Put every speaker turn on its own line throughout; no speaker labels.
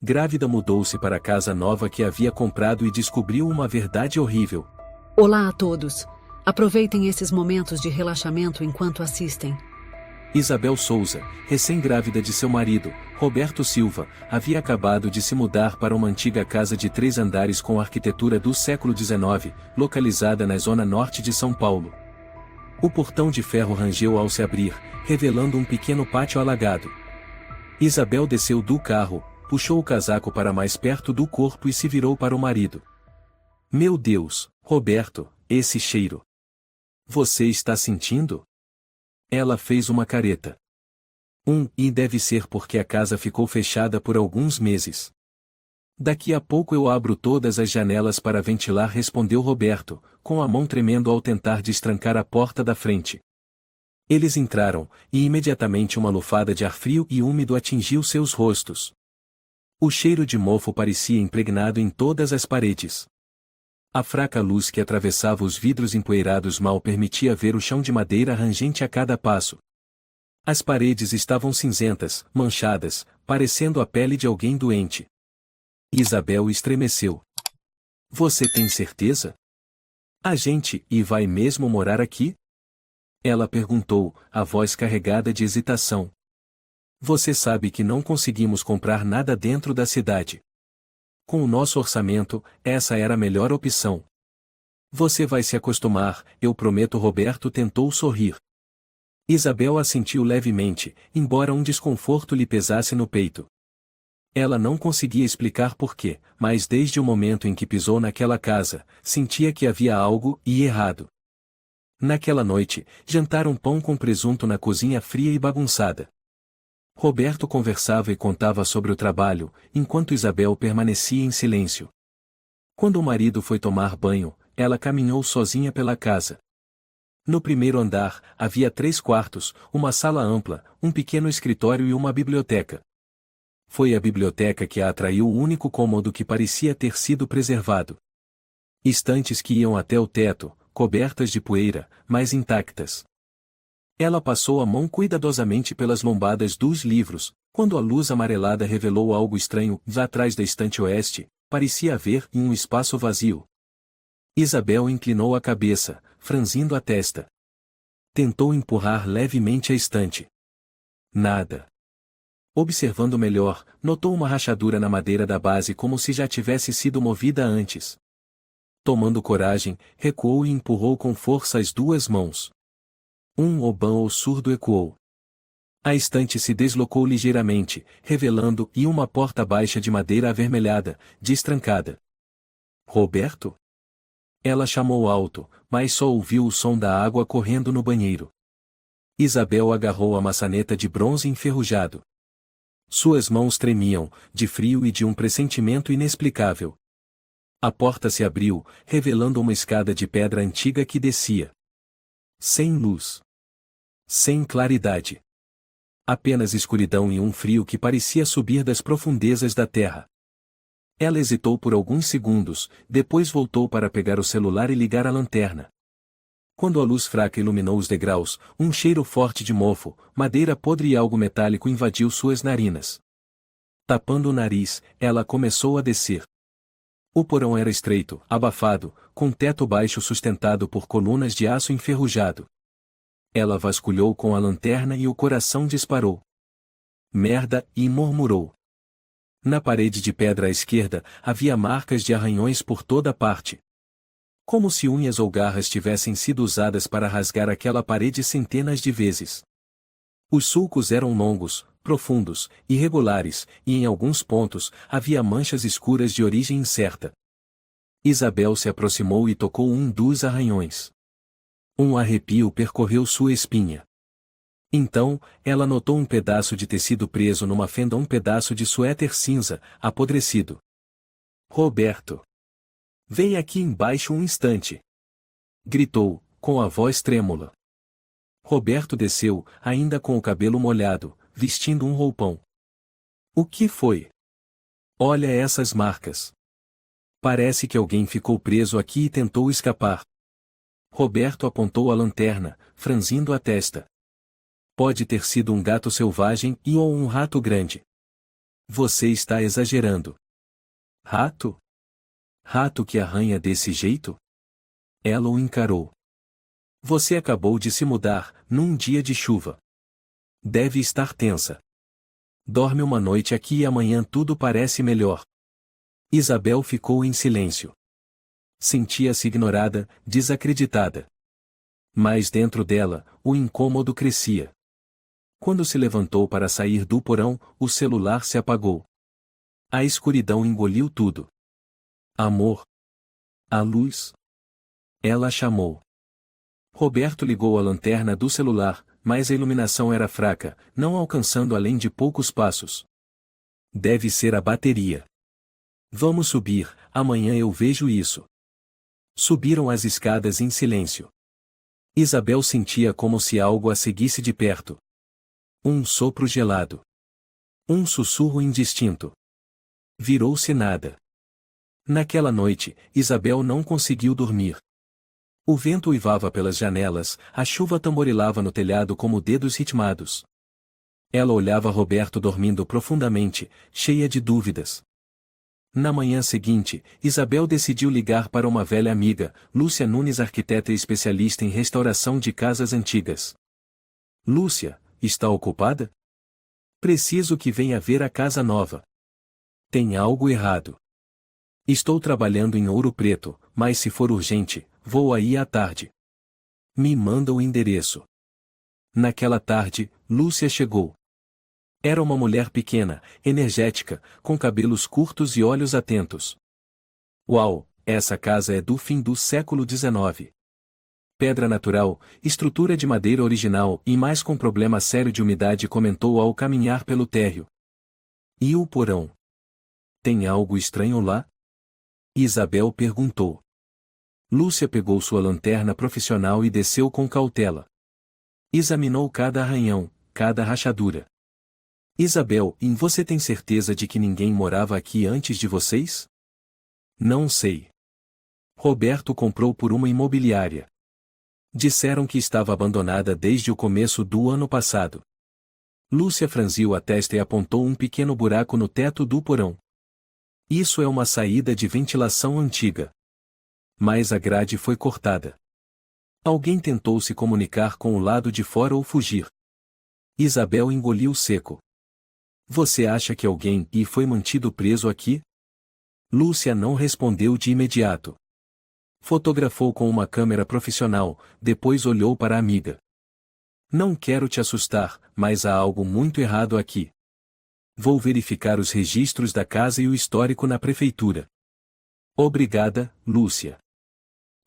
Grávida mudou-se para a casa nova que havia comprado e descobriu uma verdade horrível.
Olá a todos. Aproveitem esses momentos de relaxamento enquanto assistem.
Isabel Souza, recém-grávida de seu marido, Roberto Silva, havia acabado de se mudar para uma antiga casa de 3 andares com arquitetura do século XIX, localizada na zona norte de São Paulo. O portão de ferro rangeu ao se abrir, revelando um pequeno pátio alagado. Isabel desceu do carro, puxou o casaco para mais perto do corpo e se virou para o marido. Meu Deus, Roberto, esse cheiro! Você está sentindo? Ela fez uma careta. E deve ser porque a casa ficou fechada por alguns meses. Daqui a pouco eu abro todas as janelas para ventilar, respondeu Roberto, com a mão tremendo ao tentar destrancar a porta da frente. Eles entraram, e imediatamente uma lufada de ar frio e úmido atingiu seus rostos. O cheiro de mofo parecia impregnado em todas as paredes. A fraca luz que atravessava os vidros empoeirados mal permitia ver o chão de madeira rangente a cada passo. As paredes estavam cinzentas, manchadas, parecendo a pele de alguém doente. Isabel estremeceu. Você tem certeza? A gente vai mesmo morar aqui? Ela perguntou, a voz carregada de hesitação. Você sabe que não conseguimos comprar nada dentro da cidade. Com o nosso orçamento, essa era a melhor opção. Você vai se acostumar, eu prometo. Roberto tentou sorrir. Isabel assentiu levemente, embora um desconforto lhe pesasse no peito. Ela não conseguia explicar porquê, mas desde o momento em que pisou naquela casa, sentia que havia algo errado. Naquela noite, jantaram pão com presunto na cozinha fria e bagunçada. Roberto conversava e contava sobre o trabalho, enquanto Isabel permanecia em silêncio. Quando o marido foi tomar banho, ela caminhou sozinha pela casa. No primeiro andar, havia 3 quartos, uma sala ampla, um pequeno escritório e uma biblioteca. Foi a biblioteca que a atraiu, o único cômodo que parecia ter sido preservado. Estantes que iam até o teto, cobertas de poeira, mas intactas. Ela passou a mão cuidadosamente pelas lombadas dos livros, quando a luz amarelada revelou algo estranho. Atrás da estante oeste, parecia haver um espaço vazio. Isabel inclinou a cabeça, franzindo a testa. Tentou empurrar levemente a estante. Nada. Observando melhor, notou uma rachadura na madeira da base como se já tivesse sido movida antes. Tomando coragem, recuou e empurrou com força as 2 mãos. Um obão surdo ecoou. A estante se deslocou ligeiramente, revelando uma porta baixa de madeira avermelhada, destrancada. Roberto? Ela chamou alto, mas só ouviu o som da água correndo no banheiro. Isabel agarrou a maçaneta de bronze enferrujado. Suas mãos tremiam, de frio e de um pressentimento inexplicável. A porta se abriu, revelando uma escada de pedra antiga que descia. Sem luz. Sem claridade. Apenas escuridão e um frio que parecia subir das profundezas da terra. Ela hesitou por alguns segundos, depois voltou para pegar o celular e ligar a lanterna. Quando a luz fraca iluminou os degraus, um cheiro forte de mofo, madeira podre e algo metálico invadiu suas narinas. Tapando o nariz, ela começou a descer. O porão era estreito, abafado, com teto baixo sustentado por colunas de aço enferrujado. Ela vasculhou com a lanterna e o coração disparou. Merda, e murmurou. Na parede de pedra à esquerda, havia marcas de arranhões por toda parte. Como se unhas ou garras tivessem sido usadas para rasgar aquela parede centenas de vezes. Os sulcos eram longos, profundos, irregulares, e em alguns pontos, havia manchas escuras de origem incerta. Isabel se aproximou e tocou um dos arranhões. Um arrepio percorreu sua espinha. Então, ela notou um pedaço de tecido preso numa fenda, um pedaço de suéter cinza, apodrecido. Roberto! Vem aqui embaixo um instante! Gritou, com a voz trêmula. Roberto desceu, ainda com o cabelo molhado, vestindo um roupão. O que foi? Olha essas marcas. Parece que alguém ficou preso aqui e tentou escapar. Roberto apontou a lanterna, franzindo a testa. Pode ter sido um gato selvagem ou um rato grande. Você está exagerando. Rato? Rato que arranha desse jeito? Ela o encarou. Você acabou de se mudar, num dia de chuva. Deve estar tensa. Dorme uma noite aqui e amanhã tudo parece melhor. Isabel ficou em silêncio. Sentia-se ignorada, desacreditada. Mas dentro dela, o incômodo crescia. Quando se levantou para sair do porão, o celular se apagou. A escuridão engoliu tudo. Amor. A luz. Ela chamou. Roberto ligou a lanterna do celular, mas a iluminação era fraca, não alcançando além de poucos passos. Deve ser a bateria. Vamos subir, amanhã eu vejo isso. Subiram as escadas em silêncio. Isabel sentia como se algo a seguisse de perto. Um sopro gelado. Um sussurro indistinto. Virou-se nada. Naquela noite, Isabel não conseguiu dormir. O vento uivava pelas janelas, a chuva tamborilava no telhado como dedos ritmados. Ela olhava Roberto dormindo profundamente, cheia de dúvidas. Na manhã seguinte, Isabel decidiu ligar para uma velha amiga, Lúcia Nunes, arquiteta e especialista em restauração de casas antigas. Lúcia, está ocupada? Preciso que venha ver a casa nova. Tem algo errado. Estou trabalhando em Ouro Preto, mas se for urgente, vou aí à tarde. Me manda o endereço. Naquela tarde, Lúcia chegou. Era uma mulher pequena, energética, com cabelos curtos e olhos atentos. Uau, essa casa é do fim do século XIX. Pedra natural, estrutura de madeira original e mais com problema sério de umidade, comentou ao caminhar pelo térreo. E o porão? Tem algo estranho lá? Isabel perguntou. Lúcia pegou sua lanterna profissional e desceu com cautela. Examinou cada arranhão, cada rachadura. Isabel, você tem certeza de que ninguém morava aqui antes de vocês? Não sei. Roberto comprou por uma imobiliária. Disseram que estava abandonada desde o começo do ano passado. Lúcia franziu a testa e apontou um pequeno buraco no teto do porão. Isso é uma saída de ventilação antiga. Mas a grade foi cortada. Alguém tentou se comunicar com o lado de fora ou fugir. Isabel engoliu seco. Você acha que alguém foi mantido preso aqui? Lúcia não respondeu de imediato. Fotografou com uma câmera profissional, depois olhou para a amiga. Não quero te assustar, mas há algo muito errado aqui. Vou verificar os registros da casa e o histórico na prefeitura. Obrigada, Lúcia.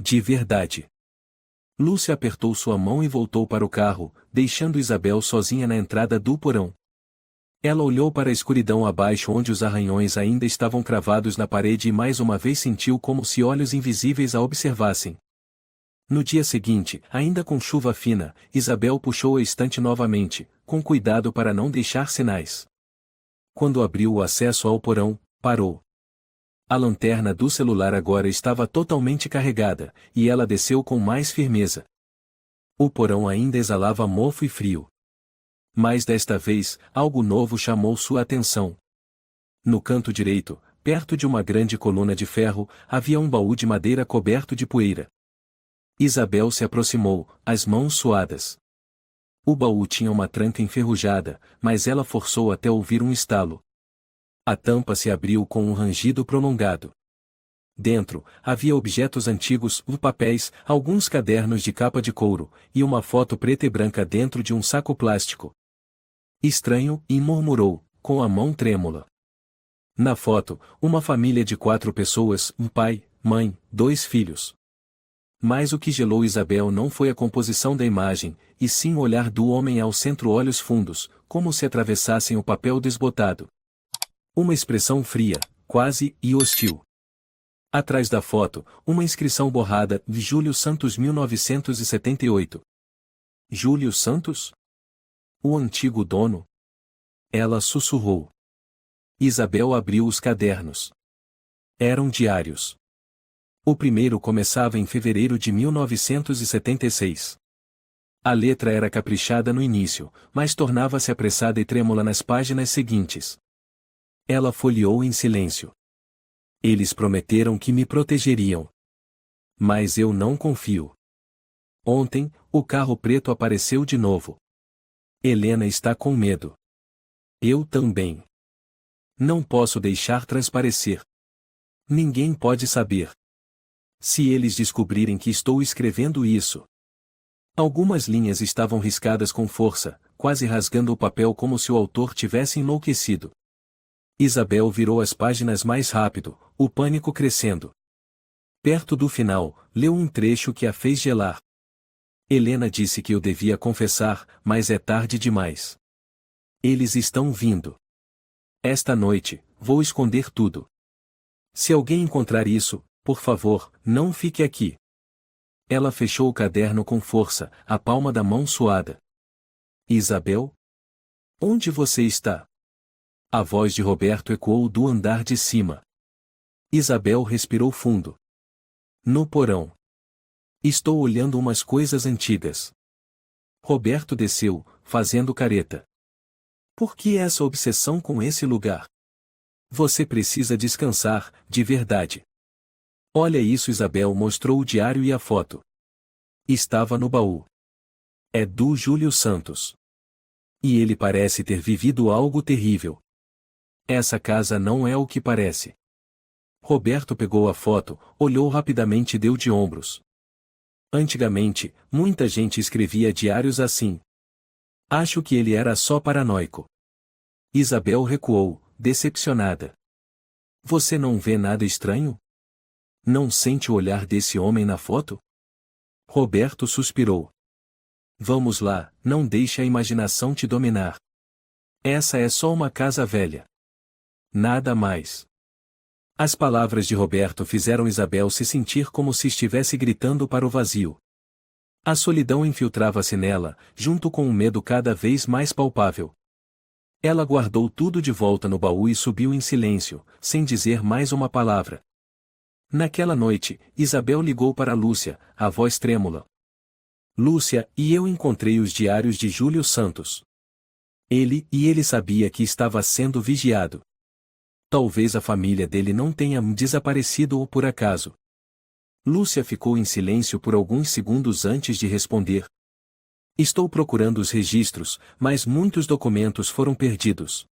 De verdade. Lúcia apertou sua mão e voltou para o carro, deixando Isabel sozinha na entrada do porão. Ela olhou para a escuridão abaixo onde os arranhões ainda estavam cravados na parede e mais uma vez sentiu como se olhos invisíveis a observassem. No dia seguinte, ainda com chuva fina, Isabel puxou a estante novamente, com cuidado para não deixar sinais. Quando abriu o acesso ao porão, parou. A lanterna do celular agora estava totalmente carregada, e ela desceu com mais firmeza. O porão ainda exalava mofo e frio. Mas desta vez, algo novo chamou sua atenção. No canto direito, perto de uma grande coluna de ferro, havia um baú de madeira coberto de poeira. Isabel se aproximou, as mãos suadas. O baú tinha uma tranca enferrujada, mas ela forçou até ouvir um estalo. A tampa se abriu com um rangido prolongado. Dentro, havia objetos antigos, papéis, alguns cadernos de capa de couro, e uma foto preta e branca dentro de um saco plástico. Estranho, e murmurou, com a mão trêmula. Na foto, uma família de 4 pessoas, um pai, mãe, 2 filhos. Mas o que gelou Isabel não foi a composição da imagem, e sim o olhar do homem ao centro, olhos fundos, como se atravessassem o papel desbotado. Uma expressão fria, quase, e hostil. Atrás da foto, uma inscrição borrada, de Júlio Santos 1978. Júlio Santos? O antigo dono? Ela sussurrou. Isabel abriu os cadernos. Eram diários. O primeiro começava em fevereiro de 1976. A letra era caprichada no início, mas tornava-se apressada e trêmula nas páginas seguintes. Ela folheou em silêncio. Eles prometeram que me protegeriam. Mas eu não confio. Ontem, o carro preto apareceu de novo. Helena está com medo. Eu também. Não posso deixar transparecer. Ninguém pode saber. Se eles descobrirem que estou escrevendo isso. Algumas linhas estavam riscadas com força, quase rasgando o papel como se o autor tivesse enlouquecido. Isabel virou as páginas mais rápido, o pânico crescendo. Perto do final, leu um trecho que a fez gelar. Helena disse que eu devia confessar, mas é tarde demais. Eles estão vindo. Esta noite, vou esconder tudo. Se alguém encontrar isso, por favor, não fique aqui. Ela fechou o caderno com força, a palma da mão suada. Isabel? Onde você está? A voz de Roberto ecoou do andar de cima. Isabel respirou fundo. No porão. Estou olhando umas coisas antigas. Roberto desceu, fazendo careta. Por que essa obsessão com esse lugar? Você precisa descansar, de verdade. Olha isso, Isabel mostrou o diário e a foto. Estava no baú. É do Júlio Santos. E ele parece ter vivido algo terrível. Essa casa não é o que parece. Roberto pegou a foto, olhou rapidamente e deu de ombros. Antigamente, muita gente escrevia diários assim. Acho que ele era só paranoico. Isabel recuou, decepcionada. Você não vê nada estranho? Não sente o olhar desse homem na foto? Roberto suspirou. Vamos lá, não deixe a imaginação te dominar. Essa é só uma casa velha. Nada mais. As palavras de Roberto fizeram Isabel se sentir como se estivesse gritando para o vazio. A solidão infiltrava-se nela, junto com um medo cada vez mais palpável. Ela guardou tudo de volta no baú e subiu em silêncio, sem dizer mais uma palavra. Naquela noite, Isabel ligou para Lúcia, a voz trêmula. Lúcia, e eu encontrei os diários de Júlio Santos. Ele sabia que estava sendo vigiado. Talvez a família dele não tenha desaparecido ou por acaso. Lúcia ficou em silêncio por alguns segundos antes de responder. Estou procurando os registros, mas muitos documentos foram perdidos.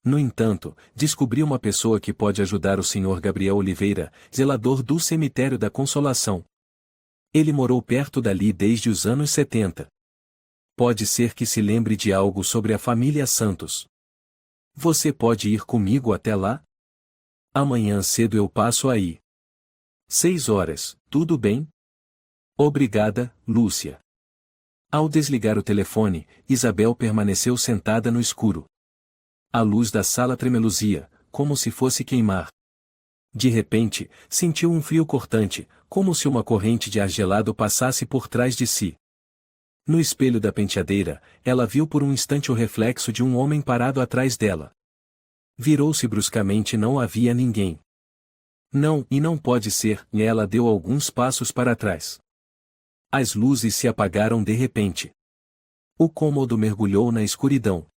No entanto, descobri uma pessoa que pode ajudar o Sr. Gabriel Oliveira, zelador do Cemitério da Consolação. Ele morou perto dali desde os anos 70. Pode ser que se lembre de algo sobre a família Santos. Você pode ir comigo até lá? Amanhã cedo eu passo aí. 6 horas, tudo bem? Obrigada, Lúcia. Ao desligar o telefone, Isabel permaneceu sentada no escuro. A luz da sala tremeluzia, como se fosse queimar. De repente, sentiu um frio cortante, como se uma corrente de ar gelado passasse por trás de si. No espelho da penteadeira, ela viu por um instante o reflexo de um homem parado atrás dela. Virou-se bruscamente e não havia ninguém. Não, e não pode ser, e ela deu alguns passos para trás. As luzes se apagaram de repente. O cômodo mergulhou na escuridão.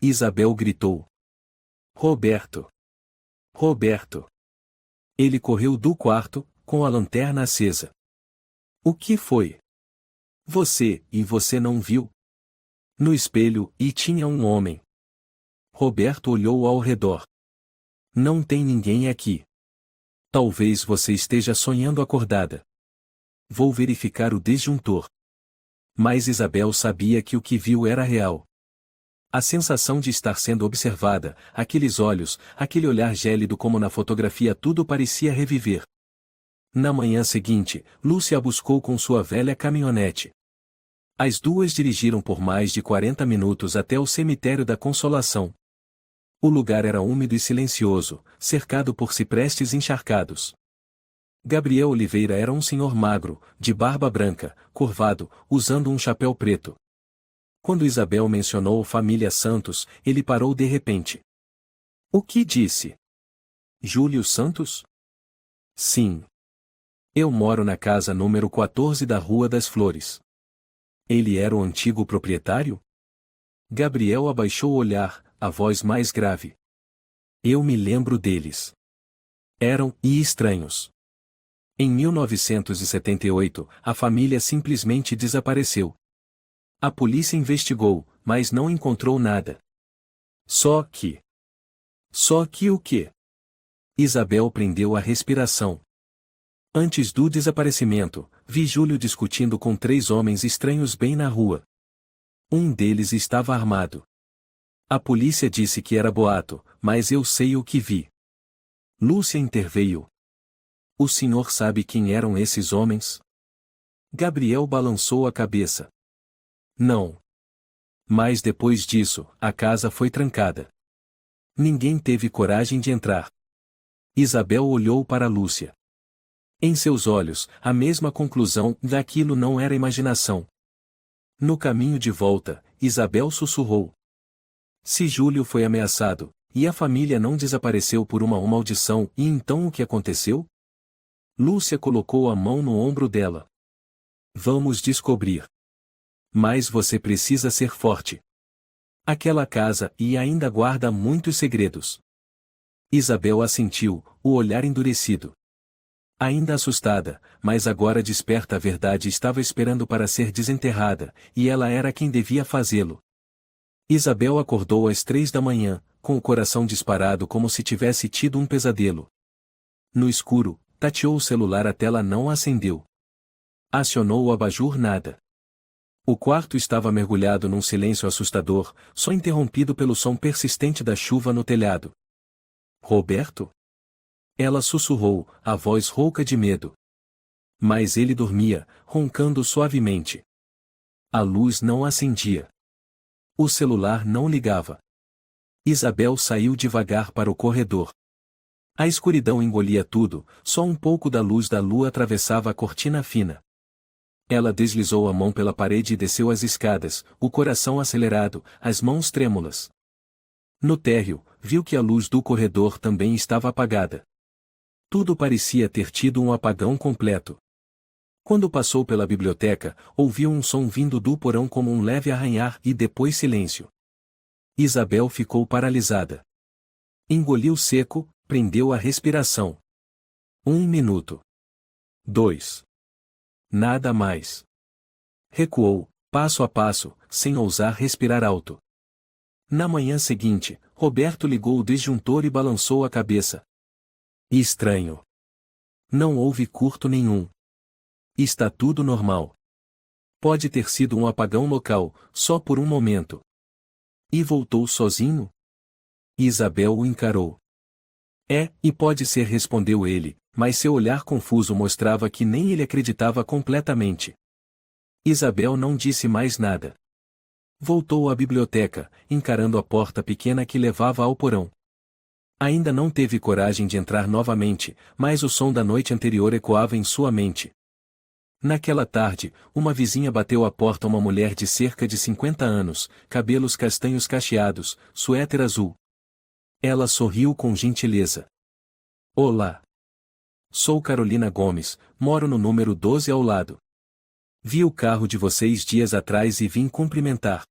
Isabel gritou. Roberto! Roberto! Ele correu do quarto, com a lanterna acesa. O que foi? Você não viu? No espelho, e tinha um homem. Roberto olhou ao redor. Não tem ninguém aqui. Talvez você esteja sonhando acordada. Vou verificar o disjuntor. Mas Isabel sabia que o que viu era real. A sensação de estar sendo observada, aqueles olhos, aquele olhar gélido como na fotografia, tudo parecia reviver. Na manhã seguinte, Lúcia a buscou com sua velha caminhonete. As duas dirigiram por mais de 40 minutos até o Cemitério da Consolação. O lugar era úmido e silencioso, cercado por ciprestes encharcados. Gabriel Oliveira era um senhor magro, de barba branca, curvado, usando um chapéu preto. Quando Isabel mencionou família Santos, ele parou de repente. O que disse? Júlio Santos? Sim. Eu moro na casa número 14 da Rua das Flores. Ele era o antigo proprietário? Gabriel abaixou o olhar, a voz mais grave. Eu me lembro deles. Eram estranhos. Em 1978, a família simplesmente desapareceu. A polícia investigou, mas não encontrou nada. Só que o quê? Isabel prendeu a respiração. Antes do desaparecimento, vi Júlio discutindo com 3 homens estranhos bem na rua. Um deles estava armado. A polícia disse que era boato, mas eu sei o que vi. Lúcia interveio. O senhor sabe quem eram esses homens? Gabriel balançou a cabeça. Não. Mas depois disso, a casa foi trancada. Ninguém teve coragem de entrar. Isabel olhou para Lúcia. Em seus olhos, a mesma conclusão daquilo não era imaginação. No caminho de volta, Isabel sussurrou. Se Júlio foi ameaçado, e a família não desapareceu por uma maldição, e então o que aconteceu? Lúcia colocou a mão no ombro dela. Vamos descobrir. Mas você precisa ser forte. Aquela casa e ainda guarda muitos segredos. Isabel assentiu, o olhar endurecido. Ainda assustada, mas agora desperta a verdade estava esperando para ser desenterrada, e ela era quem devia fazê-lo. Isabel acordou às 3 da manhã, com o coração disparado como se tivesse tido um pesadelo. No escuro, tateou o celular, a tela não acendeu. Acionou o abajur, nada. O quarto estava mergulhado num silêncio assustador, só interrompido pelo som persistente da chuva no telhado. Roberto? Ela sussurrou, a voz rouca de medo. Mas ele dormia, roncando suavemente. A luz não acendia. O celular não ligava. Isabel saiu devagar para o corredor. A escuridão engolia tudo, só um pouco da luz da lua atravessava a cortina fina. Ela deslizou a mão pela parede e desceu as escadas, o coração acelerado, as mãos trêmulas. No térreo, viu que a luz do corredor também estava apagada. Tudo parecia ter tido um apagão completo. Quando passou pela biblioteca, ouviu um som vindo do porão como um leve arranhar e depois silêncio. Isabel ficou paralisada. Engoliu seco, prendeu a respiração. 1 minuto. 2. Nada mais. Recuou, passo a passo, sem ousar respirar alto. Na manhã seguinte, Roberto ligou o disjuntor e balançou a cabeça. Estranho. Não houve curto nenhum. Está tudo normal. Pode ter sido um apagão local, só por um momento. E voltou sozinho? Isabel o encarou. E pode ser, respondeu ele, mas seu olhar confuso mostrava que nem ele acreditava completamente. Isabel não disse mais nada. Voltou à biblioteca, encarando a porta pequena que levava ao porão. Ainda não teve coragem de entrar novamente, mas o som da noite anterior ecoava em sua mente. Naquela tarde, uma vizinha bateu à porta, uma mulher de cerca de 50 anos, cabelos castanhos cacheados, suéter azul. Ela sorriu com gentileza. Olá. Sou Carolina Gomes, moro no número 12 ao lado. Vi o carro de vocês dias atrás e vim cumprimentar.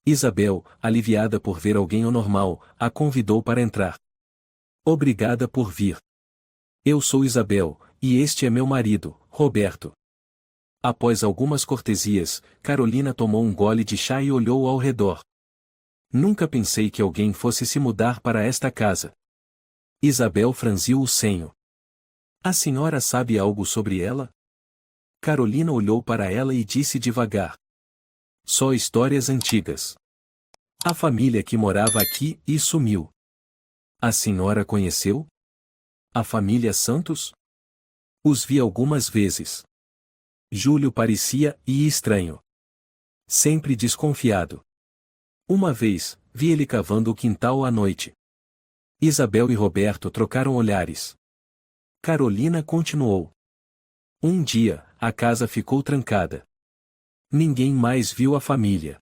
Isabel, aliviada por ver alguém anormal, a convidou para entrar. Obrigada por vir. Eu sou Isabel, e este é meu marido, Roberto. Após algumas cortesias, Carolina tomou um gole de chá e olhou ao redor. Nunca pensei que alguém fosse se mudar para esta casa. Isabel franziu o senho. A senhora sabe algo sobre ela? Carolina olhou para ela e disse devagar. Só histórias antigas. A família que morava aqui e sumiu. A senhora conheceu? A família Santos? Os vi algumas vezes. Júlio parecia estranho. Sempre desconfiado. Uma vez, vi ele cavando o quintal à noite. Isabel e Roberto trocaram olhares. Carolina continuou. Um dia, a casa ficou trancada. Ninguém mais viu a família.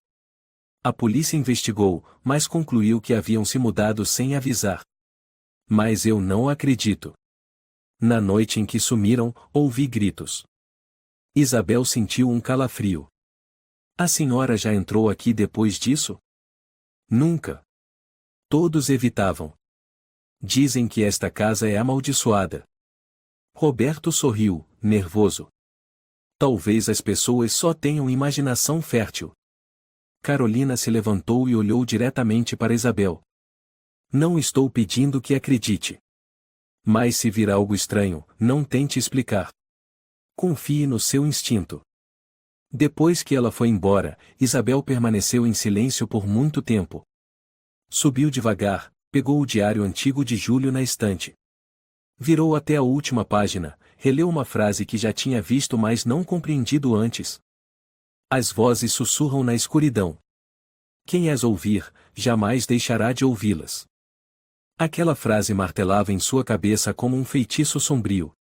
A polícia investigou, mas concluiu que haviam se mudado sem avisar. Mas eu não acredito. Na noite em que sumiram, ouvi gritos. Isabel sentiu um calafrio. A senhora já entrou aqui depois disso? Nunca. Todos evitavam. Dizem que esta casa é amaldiçoada. Roberto sorriu, nervoso. Talvez as pessoas só tenham imaginação fértil. Carolina se levantou e olhou diretamente para Isabel. Não estou pedindo que acredite. Mas se vir algo estranho, não tente explicar. Confie no seu instinto. Depois que ela foi embora, Isabel permaneceu em silêncio por muito tempo. Subiu devagar, pegou o diário antigo de Júlio na estante. Virou até a última página, releu uma frase que já tinha visto mas não compreendido antes. As vozes sussurram na escuridão. Quem as ouvir, jamais deixará de ouvi-las. Aquela frase martelava em sua cabeça como um feitiço sombrio.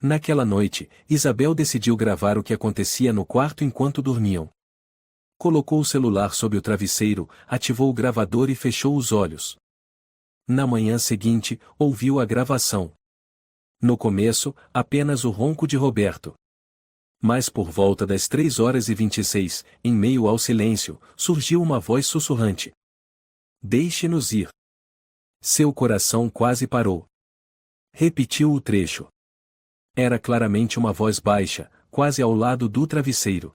Naquela noite, Isabel decidiu gravar o que acontecia no quarto enquanto dormiam. Colocou o celular sob o travesseiro, ativou o gravador e fechou os olhos. Na manhã seguinte, ouviu a gravação. No começo, apenas o ronco de Roberto. Mas por volta das 3h26, em meio ao silêncio, surgiu uma voz sussurrante. Deixe-nos ir. Seu coração quase parou. Repetiu o trecho. Era claramente uma voz baixa, quase ao lado do travesseiro.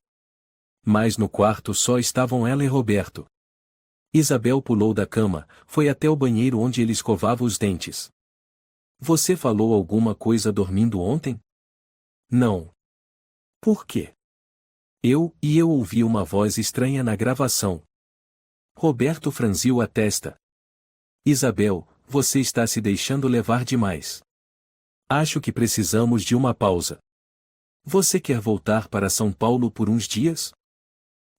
Mas no quarto só estavam ela e Roberto. Isabel pulou da cama, foi até o banheiro onde ele escovava os dentes. Você falou alguma coisa dormindo ontem? Não. Por quê? Eu ouvi uma voz estranha na gravação. Roberto franziu a testa. Isabel, você está se deixando levar demais. Acho que precisamos de uma pausa. Você quer voltar para São Paulo por uns dias?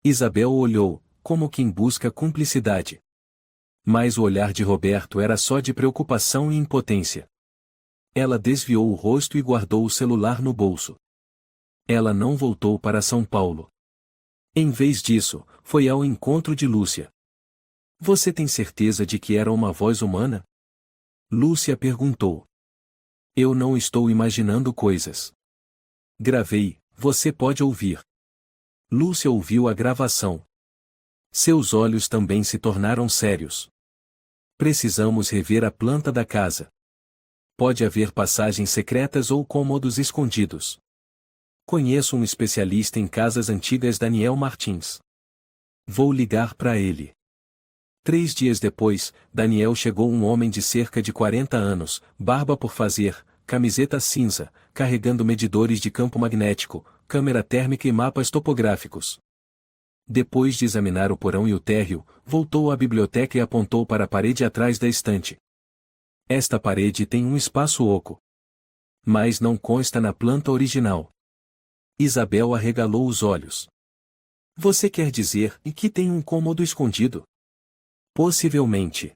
Isabel olhou, como quem busca cumplicidade. Mas o olhar de Roberto era só de preocupação e impotência. Ela desviou o rosto e guardou o celular no bolso. Ela não voltou para São Paulo. Em vez disso, foi ao encontro de Lúcia. Você tem certeza de que era uma voz humana? Lúcia perguntou. Eu não estou imaginando coisas. Gravei, você pode ouvir. Lúcia ouviu a gravação. Seus olhos também se tornaram sérios. Precisamos rever a planta da casa. Pode haver passagens secretas ou cômodos escondidos. Conheço um especialista em casas antigas, Daniel Martins. Vou ligar para ele. 3 dias depois, Daniel chegou, um homem de cerca de 40 anos, barba por fazer, camiseta cinza, carregando medidores de campo magnético, câmera térmica e mapas topográficos. Depois de examinar o porão e o térreo, voltou à biblioteca e apontou para a parede atrás da estante. Esta parede tem um espaço oco. Mas não consta na planta original. Isabel arregalou os olhos. Você quer dizer que tem um cômodo escondido? Possivelmente.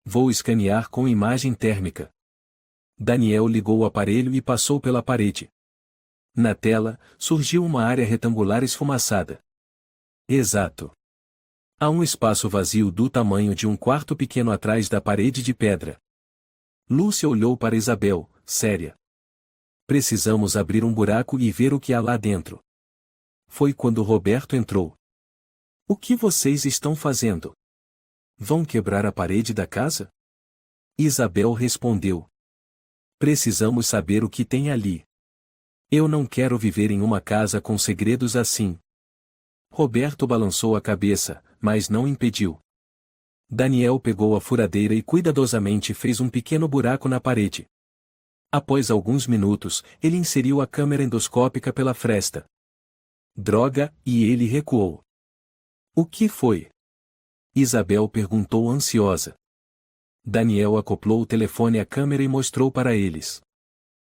Vou escanear com imagem térmica. Daniel ligou o aparelho e passou pela parede. Na tela, surgiu uma área retangular esfumaçada. Exato. Há um espaço vazio do tamanho de um quarto pequeno atrás da parede de pedra. Lúcia olhou para Isabel, séria. Precisamos abrir um buraco e ver o que há lá dentro. Foi quando Roberto entrou. O que vocês estão fazendo? Vão quebrar a parede da casa? Isabel respondeu. Precisamos saber o que tem ali. Eu não quero viver em uma casa com segredos assim. Roberto balançou a cabeça, mas não impediu. Daniel pegou a furadeira e cuidadosamente fez um pequeno buraco na parede. Após alguns minutos, ele inseriu a câmera endoscópica pela fresta. Droga, e ele recuou. O que foi? Isabel perguntou ansiosa. Daniel acoplou o telefone à câmera e mostrou para eles.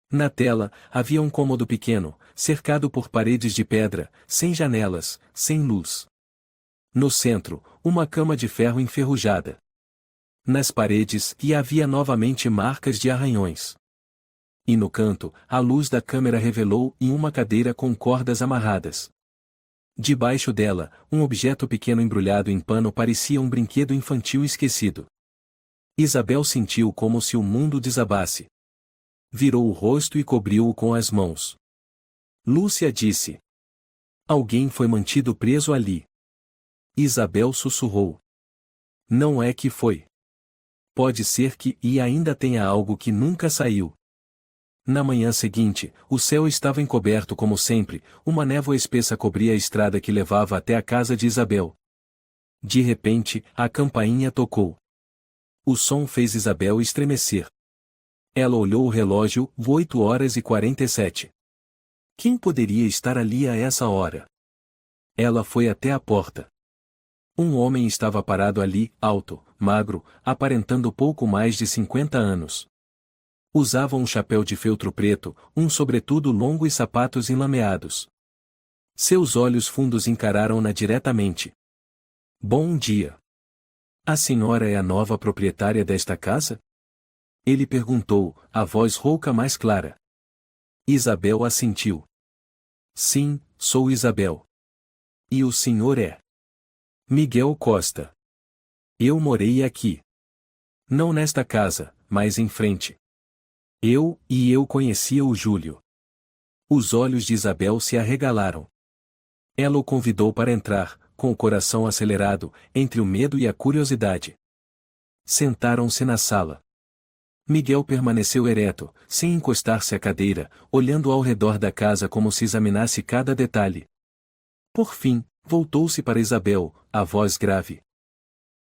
Na tela, havia um cômodo pequeno, cercado por paredes de pedra, sem janelas, sem luz. No centro, uma cama de ferro enferrujada. Nas paredes, havia novamente marcas de arranhões. E no canto, a luz da câmera revelou uma cadeira com cordas amarradas. Debaixo dela, um objeto pequeno embrulhado em pano parecia um brinquedo infantil esquecido. Isabel sentiu como se o mundo desabasse. Virou o rosto e cobriu-o com as mãos. Lúcia disse. Alguém foi mantido preso ali. Isabel sussurrou. Não é que foi. Pode ser que e ainda tenha algo que nunca saiu. Na manhã seguinte, o céu estava encoberto como sempre, uma névoa espessa cobria a estrada que levava até a casa de Isabel. De repente, a campainha tocou. O som fez Isabel estremecer. Ela olhou o relógio, 8h47. Quem poderia estar ali a essa hora? Ela foi até a porta. Um homem estava parado ali, alto, magro, aparentando pouco mais de 50 anos. Usava um chapéu de feltro preto, um sobretudo longo e sapatos enlameados. Seus olhos fundos encararam-na diretamente. Bom dia. A senhora é a nova proprietária desta casa? Ele perguntou, a voz rouca mais clara. Isabel assentiu. Sim, sou Isabel. E o senhor é? Miguel Costa. Eu morei aqui. Não nesta casa, mas em frente. Eu conhecia o Júlio. Os olhos de Isabel se arregalaram. Ela o convidou para entrar, com o coração acelerado, entre o medo e a curiosidade. Sentaram-se na sala. Miguel permaneceu ereto, sem encostar-se à cadeira, olhando ao redor da casa como se examinasse cada detalhe. Por fim, voltou-se para Isabel, a voz grave.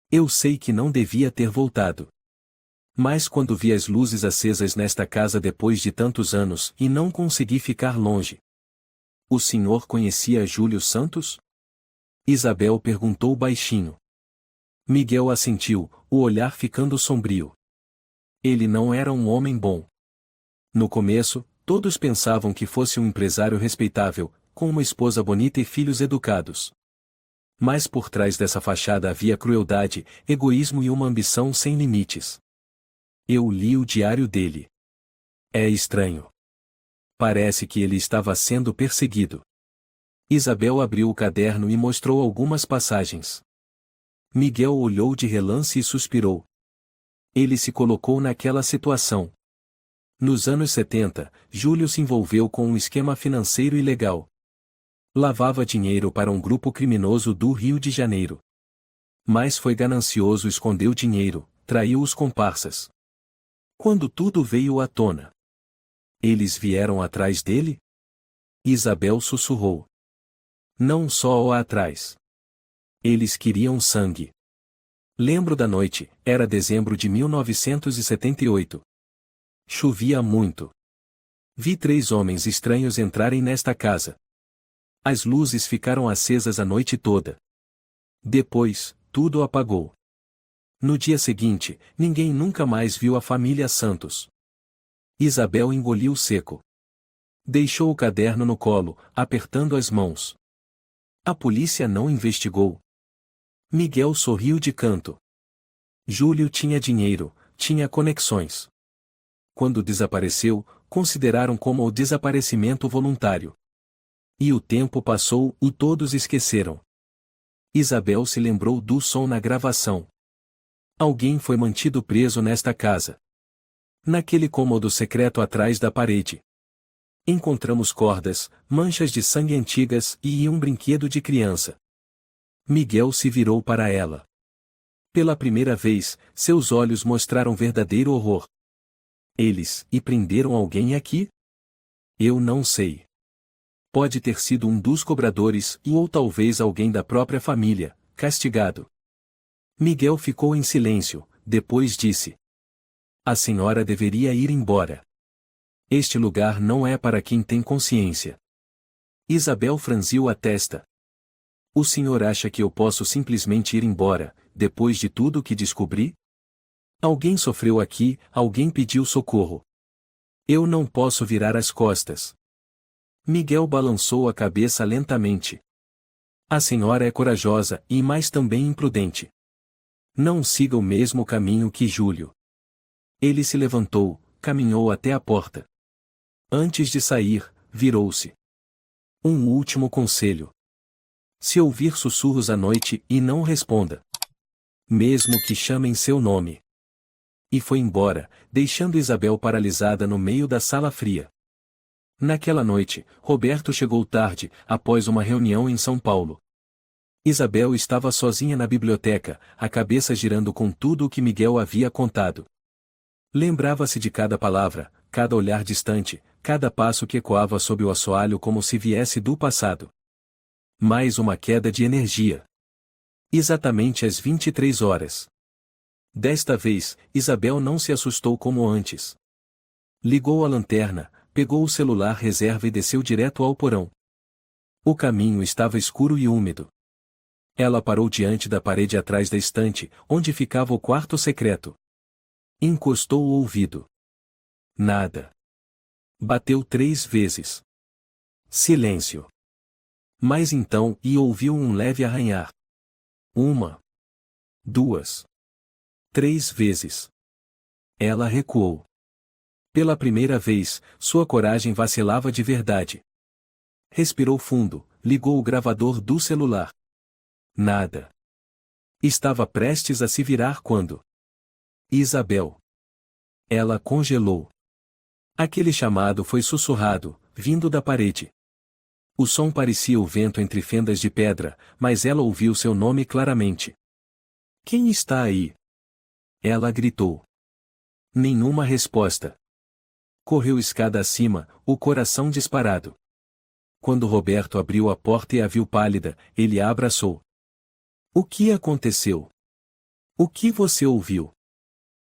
Eu sei que não devia ter voltado. Mas quando vi as luzes acesas nesta casa depois de tantos anos e não consegui ficar longe. O senhor conhecia Júlio Santos? Isabel perguntou baixinho. Miguel assentiu, o olhar ficando sombrio. Ele não era um homem bom. No começo, todos pensavam que fosse um empresário respeitável, com uma esposa bonita e filhos educados. Mas por trás dessa fachada havia crueldade, egoísmo e uma ambição sem limites. Eu li o diário dele. É estranho. Parece que ele estava sendo perseguido. Isabel abriu o caderno e mostrou algumas passagens. Miguel olhou de relance e suspirou. Ele se colocou naquela situação. Nos anos 70, Júlio se envolveu com um esquema financeiro ilegal. Lavava dinheiro para um grupo criminoso do Rio de Janeiro. Mas foi ganancioso, escondeu dinheiro, traiu os comparsas. Quando tudo veio à tona. Eles vieram atrás dele? Isabel sussurrou. Não só o atrás. Eles queriam sangue. Lembro da noite, era dezembro de 1978. Chovia muito. Vi 3 homens estranhos entrarem nesta casa. As luzes ficaram acesas a noite toda. Depois, tudo apagou. No dia seguinte, ninguém nunca mais viu a família Santos. Isabel engoliu seco. Deixou o caderno no colo, apertando as mãos. A polícia não investigou. Miguel sorriu de canto. Júlio tinha dinheiro, tinha conexões. Quando desapareceu, consideraram como o desaparecimento voluntário. E o tempo passou e todos esqueceram. Isabel se lembrou do som na gravação. Alguém foi mantido preso nesta casa. Naquele cômodo secreto atrás da parede. Encontramos cordas, manchas de sangue antigas e um brinquedo de criança. Miguel se virou para ela. Pela primeira vez, seus olhos mostraram verdadeiro horror. Eles prenderam alguém aqui? Eu não sei. Pode ter sido um dos cobradores ou talvez alguém da própria família, castigado. Miguel ficou em silêncio, depois disse. A senhora deveria ir embora. Este lugar não é para quem tem consciência. Isabel franziu a testa. O senhor acha que eu posso simplesmente ir embora, depois de tudo que descobri? Alguém sofreu aqui, alguém pediu socorro. Eu não posso virar as costas. Miguel balançou a cabeça lentamente. A senhora é corajosa mas também imprudente. Não siga o mesmo caminho que Júlio. Ele se levantou, caminhou até a porta. Antes de sair, virou-se. Um último conselho. Se ouvir sussurros à noite não responda. Mesmo que chamem seu nome. E foi embora, deixando Isabel paralisada no meio da sala fria. Naquela noite, Roberto chegou tarde, após uma reunião em São Paulo. Isabel estava sozinha na biblioteca, a cabeça girando com tudo o que Miguel havia contado. Lembrava-se de cada palavra, cada olhar distante, cada passo que ecoava sob o assoalho como se viesse do passado. Mais uma queda de energia. Exatamente às 23 horas. Desta vez, Isabel não se assustou como antes. Ligou a lanterna, pegou o celular reserva e desceu direto ao porão. O caminho estava escuro e úmido. Ela parou diante da parede atrás da estante, onde ficava o quarto secreto. Encostou o ouvido. Nada. Bateu 3 vezes. Silêncio. Mas então, ouviu um leve arranhar. 1, 2, 3 vezes. Ela recuou. Pela primeira vez, sua coragem vacilava de verdade. Respirou fundo, ligou o gravador do celular. Nada. Estava prestes a se virar quando... Isabel. Ela congelou. Aquele chamado foi sussurrado, vindo da parede. O som parecia o vento entre fendas de pedra, mas ela ouviu seu nome claramente. Quem está aí? Ela gritou. Nenhuma resposta. Correu escada acima, o coração disparado. Quando Roberto abriu a porta e a viu pálida, ele a abraçou. O que aconteceu? O que você ouviu?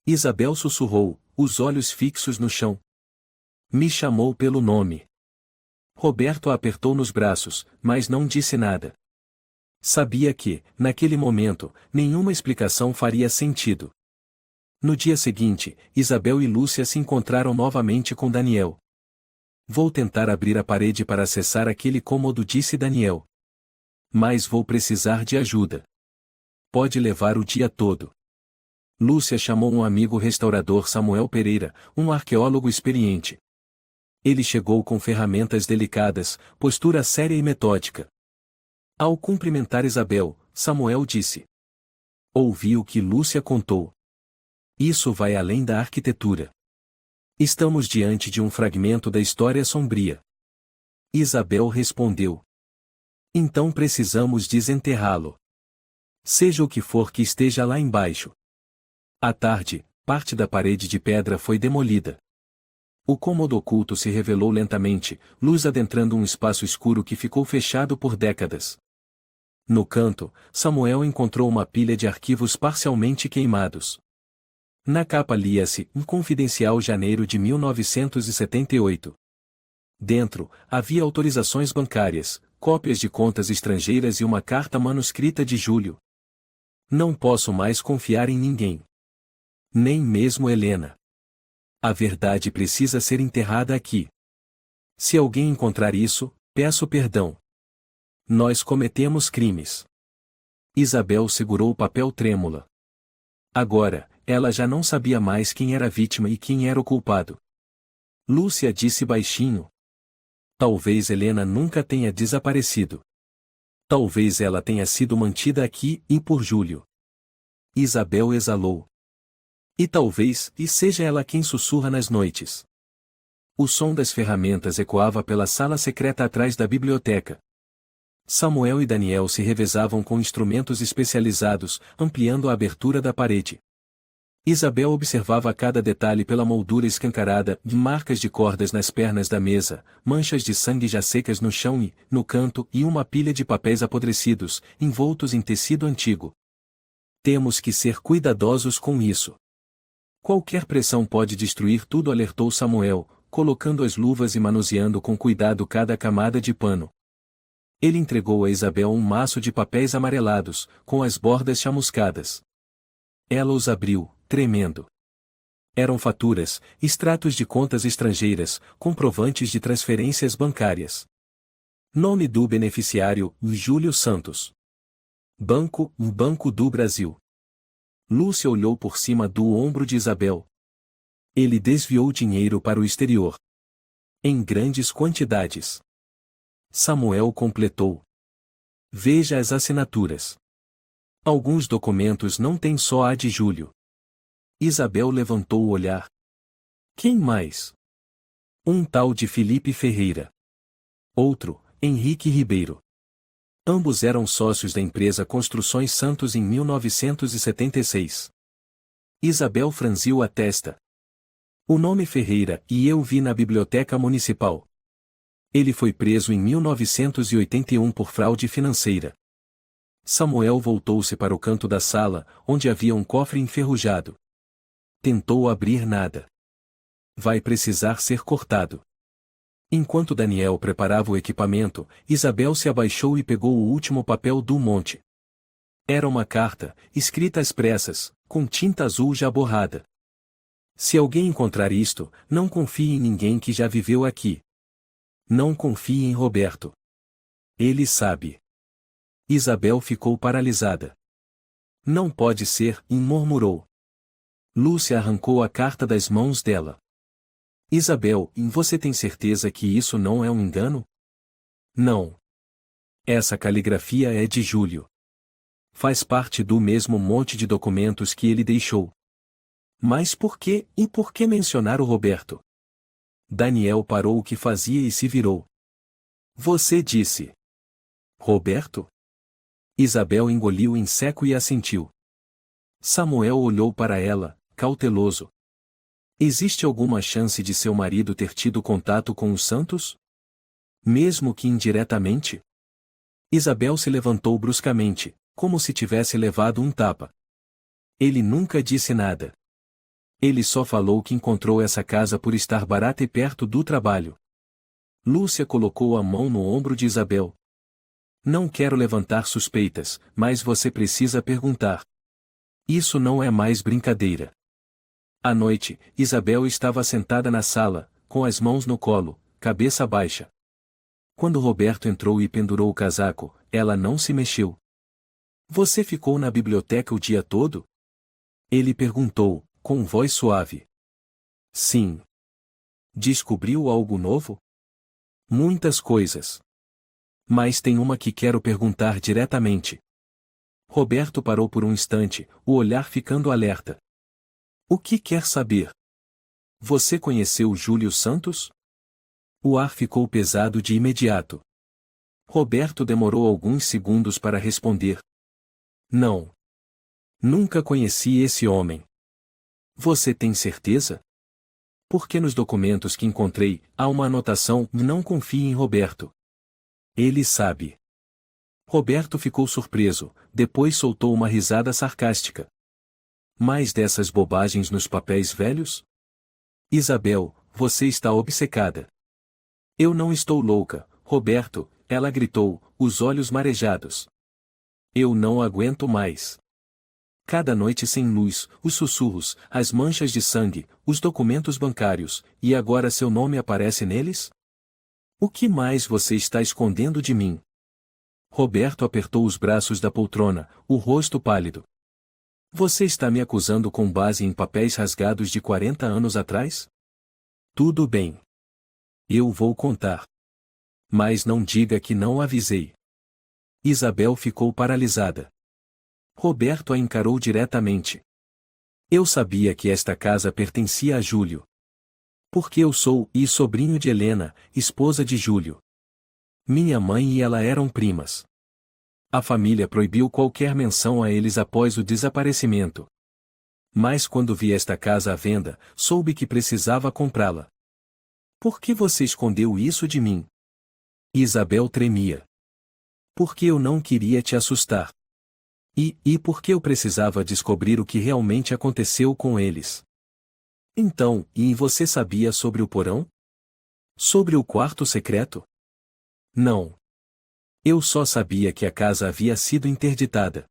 Isabel sussurrou, os olhos fixos no chão. Me chamou pelo nome. Roberto a apertou nos braços, mas não disse nada. Sabia que, naquele momento, nenhuma explicação faria sentido. No dia seguinte, Isabel e Lúcia se encontraram novamente com Daniel. Vou tentar abrir a parede para acessar aquele cômodo, disse Daniel. Mas vou precisar de ajuda. Pode levar o dia todo. Lúcia chamou um amigo restaurador, Samuel Pereira, um arqueólogo experiente. Ele chegou com ferramentas delicadas, postura séria e metódica. Ao cumprimentar Isabel, Samuel disse: ouvi o que Lúcia contou. Isso vai além da arquitetura. Estamos diante de um fragmento da história sombria. Isabel respondeu: então precisamos desenterrá-lo. Seja o que for que esteja lá embaixo. À tarde, parte da parede de pedra foi demolida. O cômodo oculto se revelou lentamente, luz adentrando um espaço escuro que ficou fechado por décadas. No canto, Samuel encontrou uma pilha de arquivos parcialmente queimados. Na capa lia-se, um confidencial janeiro de 1978. Dentro, havia autorizações bancárias, cópias de contas estrangeiras e uma carta manuscrita de Júlio. Não posso mais confiar em ninguém. Nem mesmo Helena. A verdade precisa ser enterrada aqui. Se alguém encontrar isso, peço perdão. Nós cometemos crimes. Isabel segurou o papel trêmula. Agora, ela já não sabia mais quem era a vítima e quem era o culpado. Lúcia disse baixinho. Talvez Helena nunca tenha desaparecido. Talvez ela tenha sido mantida aqui e por Júlio. Isabel exalou. E talvez, seja ela quem sussurra nas noites. O som das ferramentas ecoava pela sala secreta atrás da biblioteca. Samuel e Daniel se revezavam com instrumentos especializados, ampliando a abertura da parede. Isabel observava cada detalhe pela moldura escancarada, marcas de cordas nas pernas da mesa, manchas de sangue já secas no chão e, no canto, e uma pilha de papéis apodrecidos, envoltos em tecido antigo. Temos que ser cuidadosos com isso. Qualquer pressão pode destruir tudo, alertou Samuel, colocando as luvas e manuseando com cuidado cada camada de pano. Ele entregou a Isabel um maço de papéis amarelados, com as bordas chamuscadas. Ela os abriu, tremendo. Eram faturas, extratos de contas estrangeiras, comprovantes de transferências bancárias. Nome do beneficiário, Júlio Santos. Banco, Banco do Brasil. Lúcia olhou por cima do ombro de Isabel. Ele desviou dinheiro para o exterior. Em grandes quantidades. Samuel completou. Veja as assinaturas. Alguns documentos não têm só a de Júlio. Isabel levantou o olhar. Quem mais? Um tal de Felipe Ferreira. Outro, Henrique Ribeiro. Ambos eram sócios da empresa Construções Santos em 1976. Isabel franziu a testa. O nome Ferreira e eu vi na biblioteca municipal. Ele foi preso em 1981 por fraude financeira. Samuel voltou-se para o canto da sala, onde havia um cofre enferrujado. Tentou abrir nada. Vai precisar ser cortado. Enquanto Daniel preparava o equipamento, Isabel se abaixou e pegou o último papel do monte. Era uma carta, escrita às pressas, com tinta azul já borrada. Se alguém encontrar isto, não confie em ninguém que já viveu aqui. Não confie em Roberto. Ele sabe. Isabel ficou paralisada. Não pode ser, murmurou. Lúcia arrancou a carta das mãos dela. Isabel, você tem certeza que isso não é um engano? Não. Essa caligrafia é de Júlio. Faz parte do mesmo monte de documentos que ele deixou. Mas por que mencionar o Roberto? Daniel parou o que fazia e se virou. Você disse. Roberto? Isabel engoliu em seco e assentiu. Samuel olhou para ela, cauteloso. Existe alguma chance de seu marido ter tido contato com os Santos? Mesmo que indiretamente? Isabel se levantou bruscamente, como se tivesse levado um tapa. Ele nunca disse nada. Ele só falou que encontrou essa casa por estar barata e perto do trabalho. Lúcia colocou a mão no ombro de Isabel. Não quero levantar suspeitas, mas você precisa perguntar. Isso não é mais brincadeira. À noite, Isabel estava sentada na sala, com as mãos no colo, cabeça baixa. Quando Roberto entrou e pendurou o casaco, ela não se mexeu. Você ficou na biblioteca o dia todo? Ele perguntou, com voz suave. Sim. Descobriu algo novo? Muitas coisas. Mas tem uma que quero perguntar diretamente. Roberto parou por um instante, o olhar ficando alerta. O que quer saber? Você conheceu Júlio Santos? O ar ficou pesado de imediato. Roberto demorou alguns segundos para responder. Não. Nunca conheci esse homem. Você tem certeza? Porque nos documentos que encontrei, há uma anotação: não confie em Roberto. Ele sabe. Roberto ficou surpreso, depois soltou uma risada sarcástica. Mais dessas bobagens nos papéis velhos? Isabel, você está obcecada. Eu não estou louca, Roberto, ela gritou, os olhos marejados. Eu não aguento mais. Cada noite sem luz, os sussurros, as manchas de sangue, os documentos bancários, e agora seu nome aparece neles? O que mais você está escondendo de mim? Roberto apertou os braços da poltrona, o rosto pálido. Você está me acusando com base em papéis rasgados de 40 anos atrás? Tudo bem. Eu vou contar. Mas não diga que não avisei. Isabel ficou paralisada. Roberto a encarou diretamente. Eu sabia que esta casa pertencia a Júlio. Porque eu sou sobrinho de Helena, esposa de Júlio. Minha mãe e ela eram primas. A família proibiu qualquer menção a eles após o desaparecimento. Mas quando vi esta casa à venda, soube que precisava comprá-la. Por que você escondeu isso de mim? Isabel tremia. Porque eu não queria te assustar. E porque eu precisava descobrir o que realmente aconteceu com eles. Então, você sabia sobre o porão? Sobre o quarto secreto? Não. Eu só sabia que a casa havia sido interditada.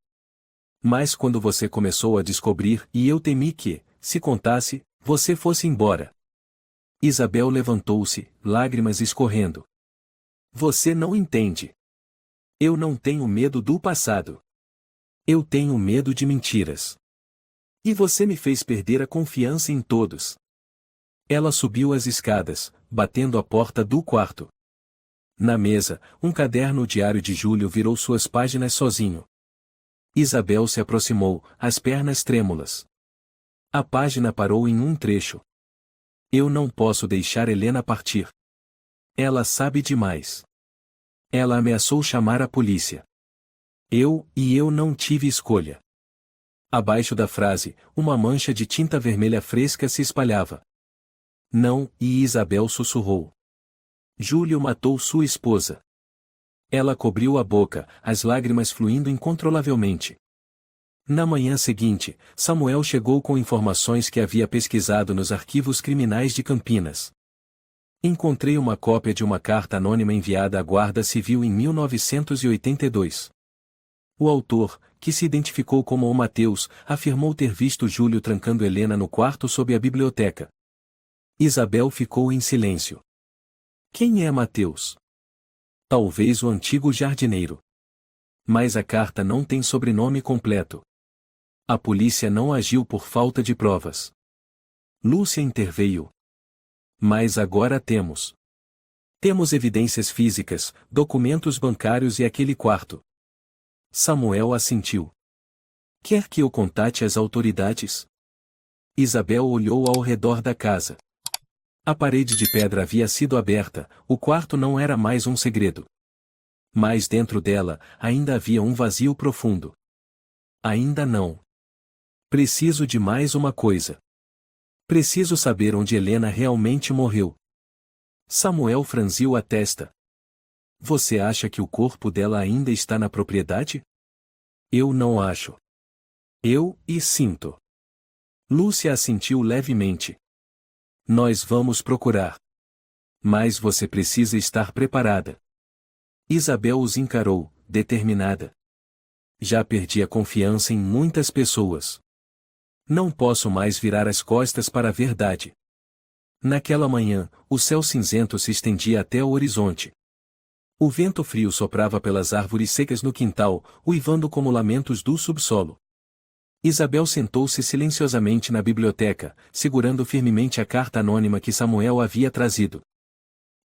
Mas quando você começou a descobrir, eu temi que, se contasse, você fosse embora. Isabel levantou-se, lágrimas escorrendo. Você não entende. Eu não tenho medo do passado. Eu tenho medo de mentiras. E você me fez perder a confiança em todos. Ela subiu as escadas, batendo a porta do quarto. Na mesa, um caderno diário de Júlio virou suas páginas sozinho. Isabel se aproximou, as pernas trêmulas. A página parou em um trecho. Eu não posso deixar Helena partir. Ela sabe demais. Ela ameaçou chamar a polícia. Eu não tive escolha. Abaixo da frase, uma mancha de tinta vermelha fresca se espalhava. Não, e Isabel sussurrou. Júlio matou sua esposa. Ela cobriu a boca, as lágrimas fluindo incontrolavelmente. Na manhã seguinte, Samuel chegou com informações que havia pesquisado nos arquivos criminais de Campinas. Encontrei uma cópia de uma carta anônima enviada à Guarda Civil em 1982. O autor, que se identificou como o Mateus, afirmou ter visto Júlio trancando Helena no quarto sob a biblioteca. Isabel ficou em silêncio. Quem é Mateus? Talvez o antigo jardineiro. Mas a carta não tem sobrenome completo. A polícia não agiu por falta de provas. Lúcia interveio. Mas agora temos. Temos evidências físicas, documentos bancários e aquele quarto. Samuel assentiu. Quer que eu contate as autoridades? Isabel olhou ao redor da casa. A parede de pedra havia sido aberta, o quarto não era mais um segredo. Mas dentro dela, ainda havia um vazio profundo. Ainda não. Preciso de mais uma coisa. Preciso saber onde Helena realmente morreu. Samuel franziu a testa. Você acha que o corpo dela ainda está na propriedade? Eu não acho. Eu sinto. Lúcia assentiu levemente. Nós vamos procurar. Mas você precisa estar preparada. Isabel os encarou, determinada. Já perdi a confiança em muitas pessoas. Não posso mais virar as costas para a verdade. Naquela manhã, o céu cinzento se estendia até o horizonte. O vento frio soprava pelas árvores secas no quintal, uivando como lamentos do subsolo. Isabel sentou-se silenciosamente na biblioteca, segurando firmemente a carta anônima que Samuel havia trazido.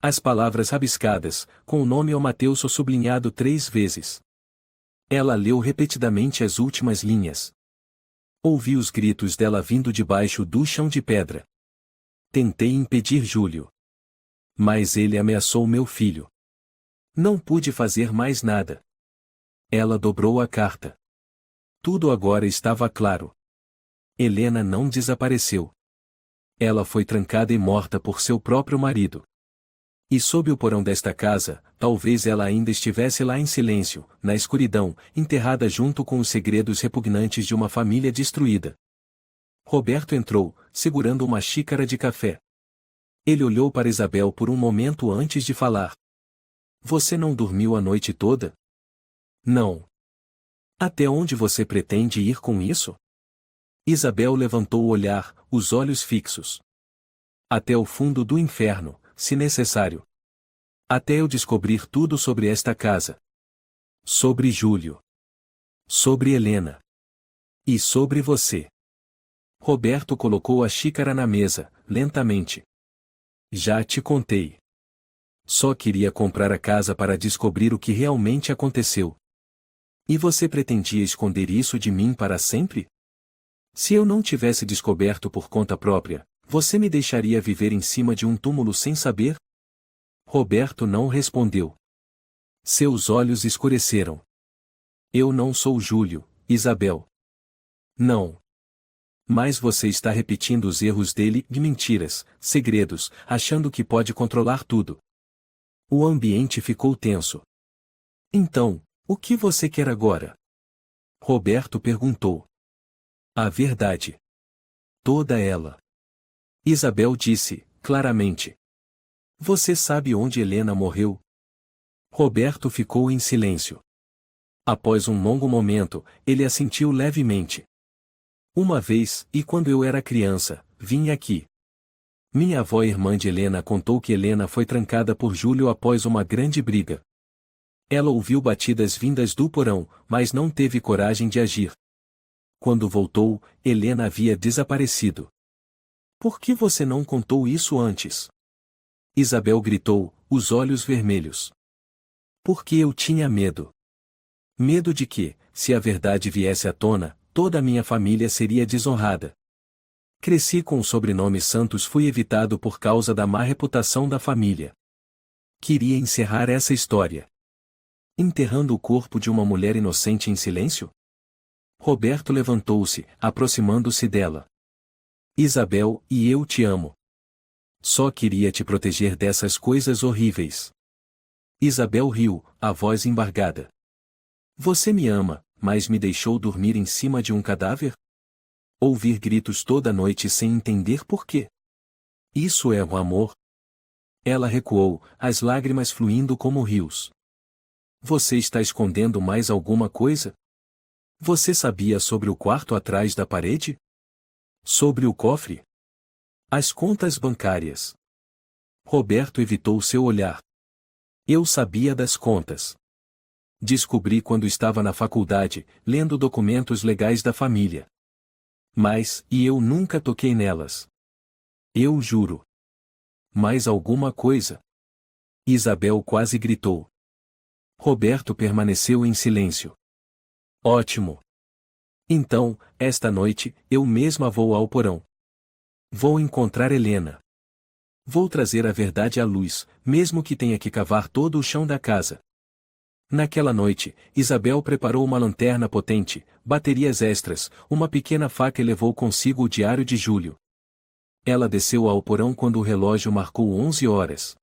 As palavras rabiscadas, com o nome Mateus sublinhado 3 vezes. Ela leu repetidamente as últimas linhas. Ouvi os gritos dela vindo debaixo do chão de pedra. Tentei impedir Júlio. Mas ele ameaçou meu filho. Não pude fazer mais nada. Ela dobrou a carta. Tudo agora estava claro. Helena não desapareceu. Ela foi trancada e morta por seu próprio marido. E sob o porão desta casa, talvez ela ainda estivesse lá em silêncio, na escuridão, enterrada junto com os segredos repugnantes de uma família destruída. Roberto entrou, segurando uma xícara de café. Ele olhou para Isabel por um momento antes de falar. Você não dormiu a noite toda? Não. Até onde você pretende ir com isso? Isabel levantou o olhar, os olhos fixos. Até o fundo do inferno, se necessário. Até eu descobrir tudo sobre esta casa. Sobre Júlio. Sobre Helena. E sobre você. Roberto colocou a xícara na mesa, lentamente. Já te contei. Só queria comprar a casa para descobrir o que realmente aconteceu. E você pretendia esconder isso de mim para sempre? Se eu não tivesse descoberto por conta própria, você me deixaria viver em cima de um túmulo sem saber? Roberto não respondeu. Seus olhos escureceram. Eu não sou Júlio, Isabel. Não. Mas você está repetindo os erros dele, de mentiras, segredos, achando que pode controlar tudo. O ambiente ficou tenso. Então, o que você quer agora? Roberto perguntou. A verdade. Toda ela. Isabel disse, claramente. Você sabe onde Helena morreu? Roberto ficou em silêncio. Após um longo momento, ele assentiu levemente. Uma vez, e quando eu era criança, vim aqui. Minha avó irmã de Helena contou que Helena foi trancada por Júlio após uma grande briga. Ela ouviu batidas vindas do porão, mas não teve coragem de agir. Quando voltou, Helena havia desaparecido. Por que você não contou isso antes? Isabel gritou, os olhos vermelhos. Porque eu tinha medo. Medo de que, se a verdade viesse à tona, toda a minha família seria desonrada. Cresci com o sobrenome Santos, fui evitado por causa da má reputação da família. Queria encerrar essa história. Enterrando o corpo de uma mulher inocente em silêncio? Roberto levantou-se, aproximando-se dela. Isabel, e eu te amo. Só queria te proteger dessas coisas horríveis. Isabel riu, a voz embargada. Você me ama, mas me deixou dormir em cima de um cadáver? Ouvir gritos toda noite sem entender por quê. Isso é o amor? Ela recuou, as lágrimas fluindo como rios. Você está escondendo mais alguma coisa? Você sabia sobre o quarto atrás da parede? Sobre o cofre? As contas bancárias. Roberto evitou seu olhar. Eu sabia das contas. Descobri quando estava na faculdade, lendo documentos legais da família. Mas, e eu nunca toquei nelas. Eu juro. Mais alguma coisa? Isabel quase gritou. Roberto permaneceu em silêncio. Ótimo. Então, esta noite, eu mesma vou ao porão. Vou encontrar Helena. Vou trazer a verdade à luz, mesmo que tenha que cavar todo o chão da casa. Naquela noite, Isabel preparou uma lanterna potente, baterias extras, uma pequena faca e levou consigo o diário de Júlio. Ela desceu ao porão quando o relógio marcou 11 horas.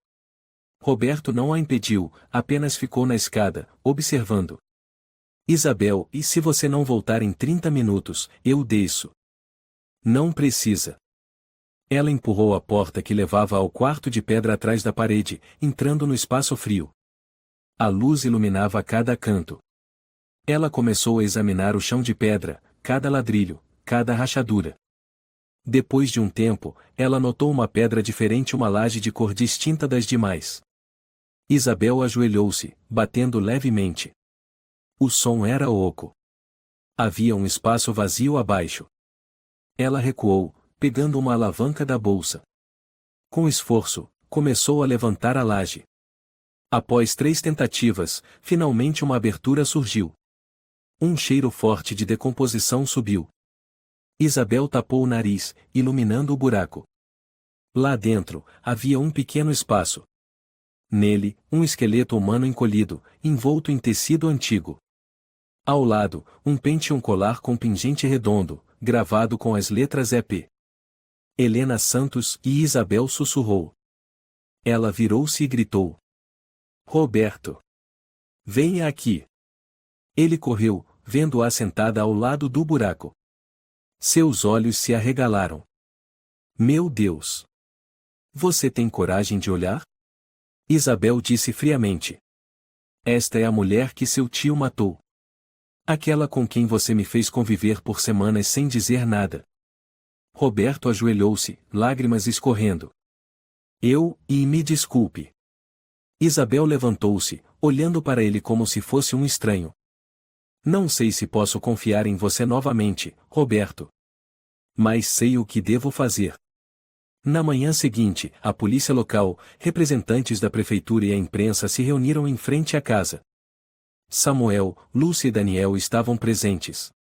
Roberto não a impediu, apenas ficou na escada, observando. Isabel, e se você não voltar em 30 minutos, eu desço. Não precisa. Ela empurrou a porta que levava ao quarto de pedra atrás da parede, entrando no espaço frio. A luz iluminava cada canto. Ela começou a examinar o chão de pedra, cada ladrilho, cada rachadura. Depois de um tempo, ela notou uma pedra diferente e uma laje de cor distinta das demais. Isabel ajoelhou-se, batendo levemente. O som era oco. Havia um espaço vazio abaixo. Ela recuou, pegando uma alavanca da bolsa. Com esforço, começou a levantar a laje. Após 3 tentativas, finalmente uma abertura surgiu. Um cheiro forte de decomposição subiu. Isabel tapou o nariz, iluminando o buraco. Lá dentro, havia um pequeno espaço. Nele, um esqueleto humano encolhido, envolto em tecido antigo. Ao lado, um pente e um colar com pingente redondo, gravado com as letras EP. Helena Santos, e Isabel sussurrou. Ela virou-se e gritou. Roberto! Venha aqui! Ele correu, vendo-a sentada ao lado do buraco. Seus olhos se arregalaram. Meu Deus! Você tem coragem de olhar? Isabel disse friamente. Esta é a mulher que seu tio matou. Aquela com quem você me fez conviver por semanas sem dizer nada. Roberto ajoelhou-se, lágrimas escorrendo. E me desculpe. Isabel levantou-se, olhando para ele como se fosse um estranho. Não sei se posso confiar em você novamente, Roberto. Mas sei o que devo fazer. Na manhã seguinte, a polícia local, representantes da prefeitura e a imprensa se reuniram em frente à casa. Samuel, Lúcia e Daniel estavam presentes.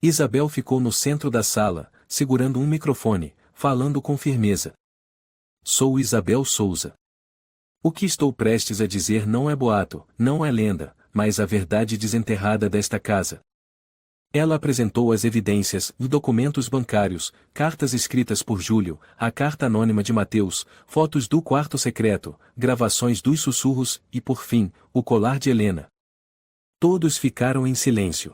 Isabel ficou no centro da sala, segurando um microfone, falando com firmeza. Sou Isabel Souza. O que estou prestes a dizer não é boato, não é lenda, mas a verdade desenterrada desta casa. Ela apresentou as evidências, documentos bancários, cartas escritas por Júlio, a carta anônima de Mateus, fotos do quarto secreto, gravações dos sussurros e, por fim, o colar de Helena. Todos ficaram em silêncio.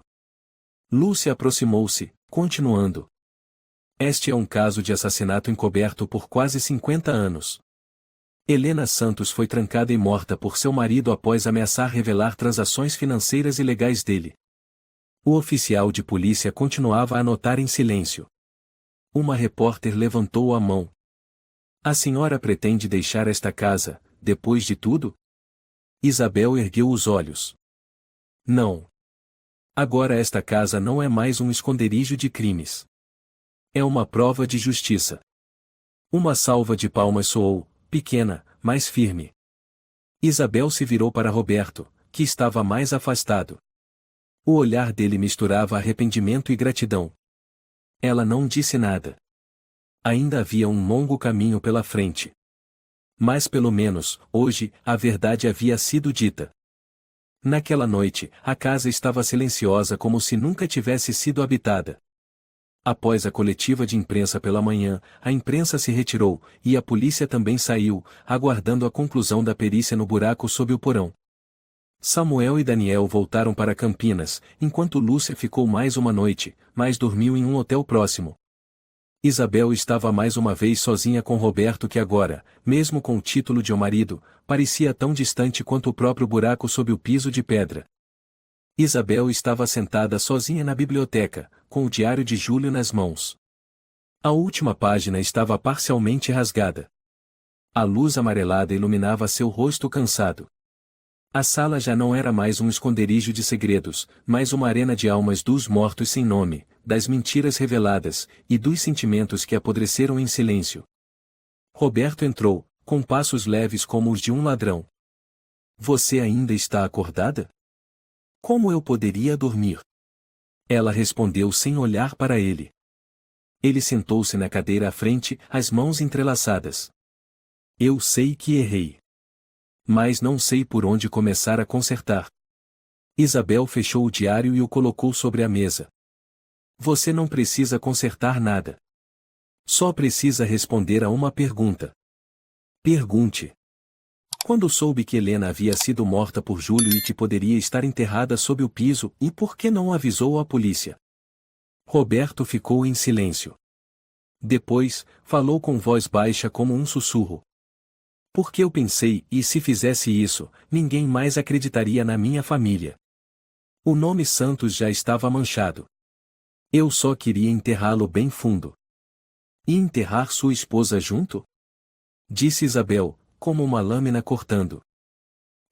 Lúcia aproximou-se, continuando. Este é um caso de assassinato encoberto por quase 50 anos. Helena Santos foi trancada e morta por seu marido após ameaçar revelar transações financeiras ilegais dele. O oficial de polícia continuava a anotar em silêncio. Uma repórter levantou a mão. A senhora pretende deixar esta casa, depois de tudo? Isabel ergueu os olhos. Não. Agora esta casa não é mais um esconderijo de crimes. É uma prova de justiça. Uma salva de palmas soou, pequena, mas firme. Isabel se virou para Roberto, que estava mais afastado. O olhar dele misturava arrependimento e gratidão. Ela não disse nada. Ainda havia um longo caminho pela frente. Mas pelo menos, hoje, a verdade havia sido dita. Naquela noite, a casa estava silenciosa como se nunca tivesse sido habitada. Após a coletiva de imprensa pela manhã, a imprensa se retirou, e a polícia também saiu, aguardando a conclusão da perícia no buraco sob o porão. Samuel e Daniel voltaram para Campinas, enquanto Lúcia ficou mais uma noite, mas dormiu em um hotel próximo. Isabel estava mais uma vez sozinha com Roberto que agora, mesmo com o título de o marido, parecia tão distante quanto o próprio buraco sob o piso de pedra. Isabel estava sentada sozinha na biblioteca, com o diário de Júlio nas mãos. A última página estava parcialmente rasgada. A luz amarelada iluminava seu rosto cansado. A sala já não era mais um esconderijo de segredos, mas uma arena de almas dos mortos sem nome, das mentiras reveladas, e dos sentimentos que apodreceram em silêncio. Roberto entrou, com passos leves como os de um ladrão. Você ainda está acordada? Como eu poderia dormir? Ela respondeu sem olhar para ele. Ele sentou-se na cadeira à frente, as mãos entrelaçadas. Eu sei que errei. Mas não sei por onde começar a consertar. Isabel fechou o diário e o colocou sobre a mesa. Você não precisa consertar nada. Só precisa responder a uma pergunta. Pergunte. Quando soube que Helena havia sido morta por Júlio e que poderia estar enterrada sob o piso, e por que não avisou a polícia? Roberto ficou em silêncio. Depois, falou com voz baixa como um sussurro. Porque eu pensei, e se fizesse isso, ninguém mais acreditaria na minha família. O nome Santos já estava manchado. Eu só queria enterrá-lo bem fundo. E enterrar sua esposa junto? Disse Isabel, como uma lâmina cortando.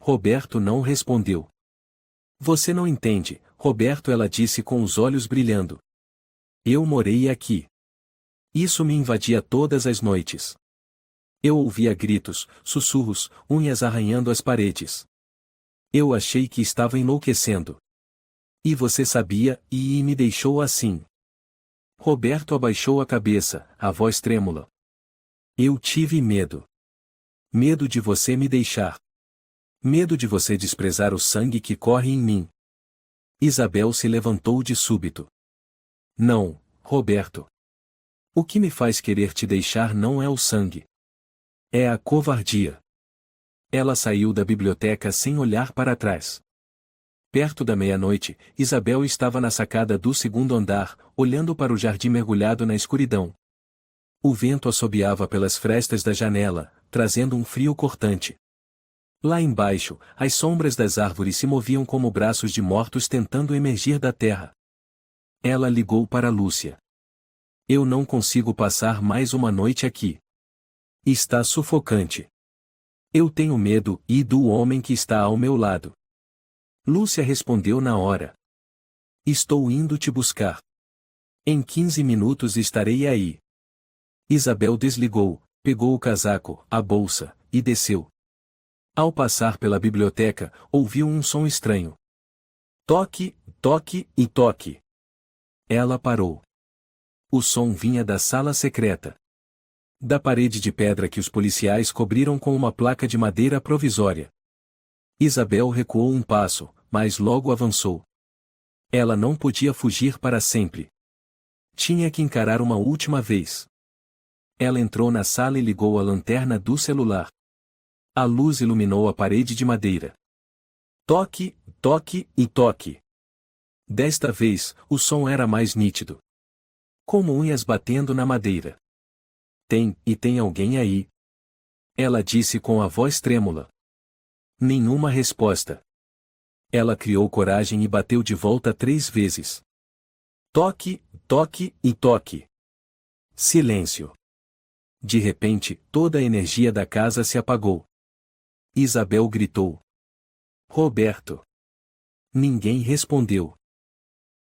Roberto não respondeu. Você não entende, Roberto, ela disse com os olhos brilhando. Eu morei aqui. Isso me invadia todas as noites. Eu ouvia gritos, sussurros, unhas arranhando as paredes. Eu achei que estava enlouquecendo. E você sabia, e me deixou assim. Roberto abaixou a cabeça, a voz trêmula. Eu tive medo. Medo de você me deixar. Medo de você desprezar o sangue que corre em mim. Isabel se levantou de súbito. Não, Roberto. O que me faz querer te deixar não é o sangue. É a covardia. Ela saiu da biblioteca sem olhar para trás. Perto da meia-noite, Isabel estava na sacada do segundo andar, olhando para o jardim mergulhado na escuridão. O vento assobiava pelas frestas da janela, trazendo um frio cortante. Lá embaixo, as sombras das árvores se moviam como braços de mortos tentando emergir da terra. Ela ligou para Lúcia. Eu não consigo passar mais uma noite aqui. Está sufocante. Eu tenho medo, e do homem que está ao meu lado. Lúcia respondeu na hora. Estou indo te buscar. Em 15 minutos estarei aí. Isabel desligou, pegou o casaco, a bolsa, e desceu. Ao passar pela biblioteca, ouviu um som estranho. Toque, toque e toque. Ela parou. O som vinha da sala secreta. Da parede de pedra que os policiais cobriram com uma placa de madeira provisória. Isabel recuou um passo, mas logo avançou. Ela não podia fugir para sempre. Tinha que encarar uma última vez. Ela entrou na sala e ligou a lanterna do celular. A luz iluminou a parede de madeira. Toque, toque e toque. Desta vez, o som era mais nítido. Como unhas batendo na madeira. Tem alguém aí? Ela disse com a voz trêmula. Nenhuma resposta. Ela criou coragem e bateu de volta 3 vezes. Toque, toque e toque. Silêncio. De repente, toda a energia da casa se apagou. Isabel gritou. Roberto. Ninguém respondeu.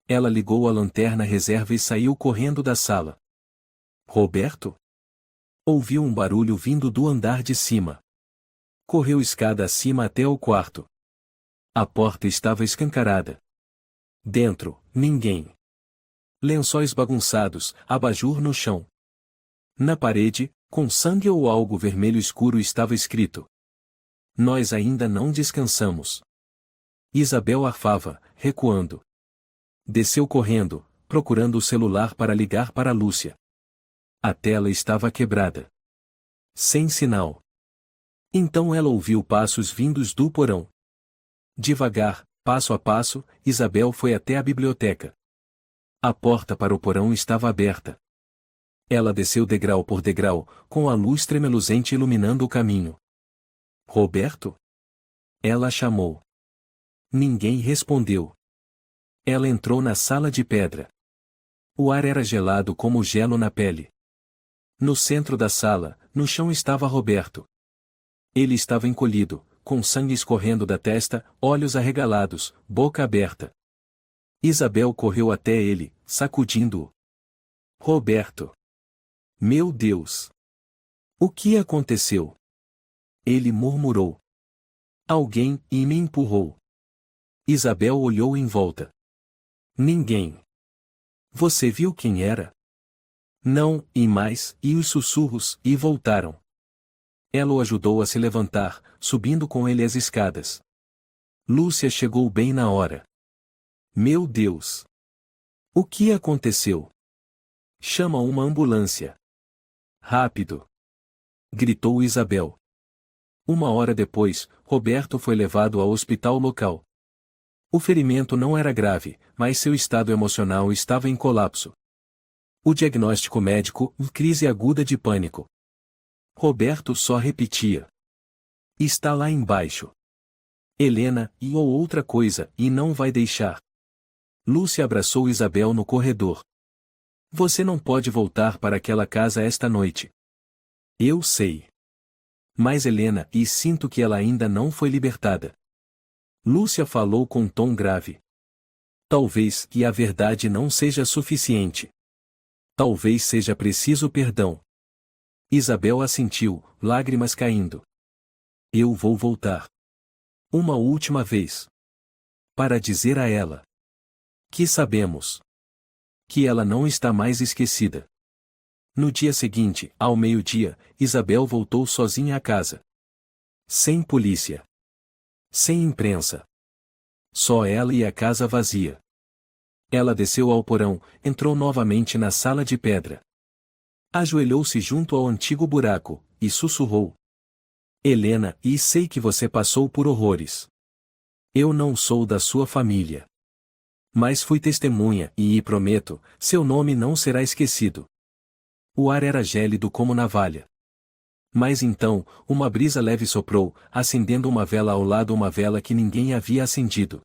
Ela ligou a lanterna reserva e saiu correndo da sala. Roberto? Ouviu um barulho vindo do andar de cima. Correu escada acima até o quarto. A porta estava escancarada. Dentro, ninguém. Lençóis bagunçados, abajur no chão. Na parede, com sangue ou algo vermelho escuro estava escrito. Nós ainda não descansamos. Isabel arfava, recuando. Desceu correndo, procurando o celular para ligar para Lúcia. A tela estava quebrada. Sem sinal. Então ela ouviu passos vindos do porão. Devagar, passo a passo, Isabel foi até a biblioteca. A porta para o porão estava aberta. Ela desceu degrau por degrau, com a luz tremeluzente iluminando o caminho. Roberto? Ela chamou. Ninguém respondeu. Ela entrou na sala de pedra. O ar era gelado como gelo na pele. No centro da sala, no chão estava Roberto. Ele estava encolhido, com sangue escorrendo da testa, olhos arregalados, boca aberta. Isabel correu até ele, sacudindo-o. Roberto! Meu Deus! O que aconteceu? Ele murmurou. Alguém me empurrou. Isabel olhou em volta. Ninguém. Você viu quem era? Não, e mais, e os sussurros, e voltaram. Ela o ajudou a se levantar, subindo com ele as escadas. Lúcia chegou bem na hora. Meu Deus! O que aconteceu? Chama uma ambulância. Rápido! Gritou Isabel. 1 hora depois, Roberto foi levado ao hospital local. O ferimento não era grave, mas seu estado emocional estava em colapso. O diagnóstico médico, crise aguda de pânico. Roberto só repetia. Está lá embaixo. Helena, ou outra coisa, e não vai deixar. Lúcia abraçou Isabel no corredor. Você não pode voltar para aquela casa esta noite. Eu sei. Mas Helena, e sinto que ela ainda não foi libertada. Lúcia falou com tom grave. Talvez que a verdade não seja suficiente. Talvez seja preciso perdão. Isabel assentiu, lágrimas caindo. Eu vou voltar. Uma última vez. Para dizer a ela que sabemos que ela não está mais esquecida. No dia seguinte, ao meio-dia, Isabel voltou sozinha à casa. Sem polícia. Sem imprensa. Só ela e a casa vazia. Ela desceu ao porão, entrou novamente na sala de pedra. Ajoelhou-se junto ao antigo buraco, e sussurrou. Helena, e sei que você passou por horrores. Eu não sou da sua família. Mas fui testemunha, e prometo, seu nome não será esquecido. O ar era gélido como navalha. Mas então, uma brisa leve soprou, acendendo uma vela ao lado, uma vela que ninguém havia acendido.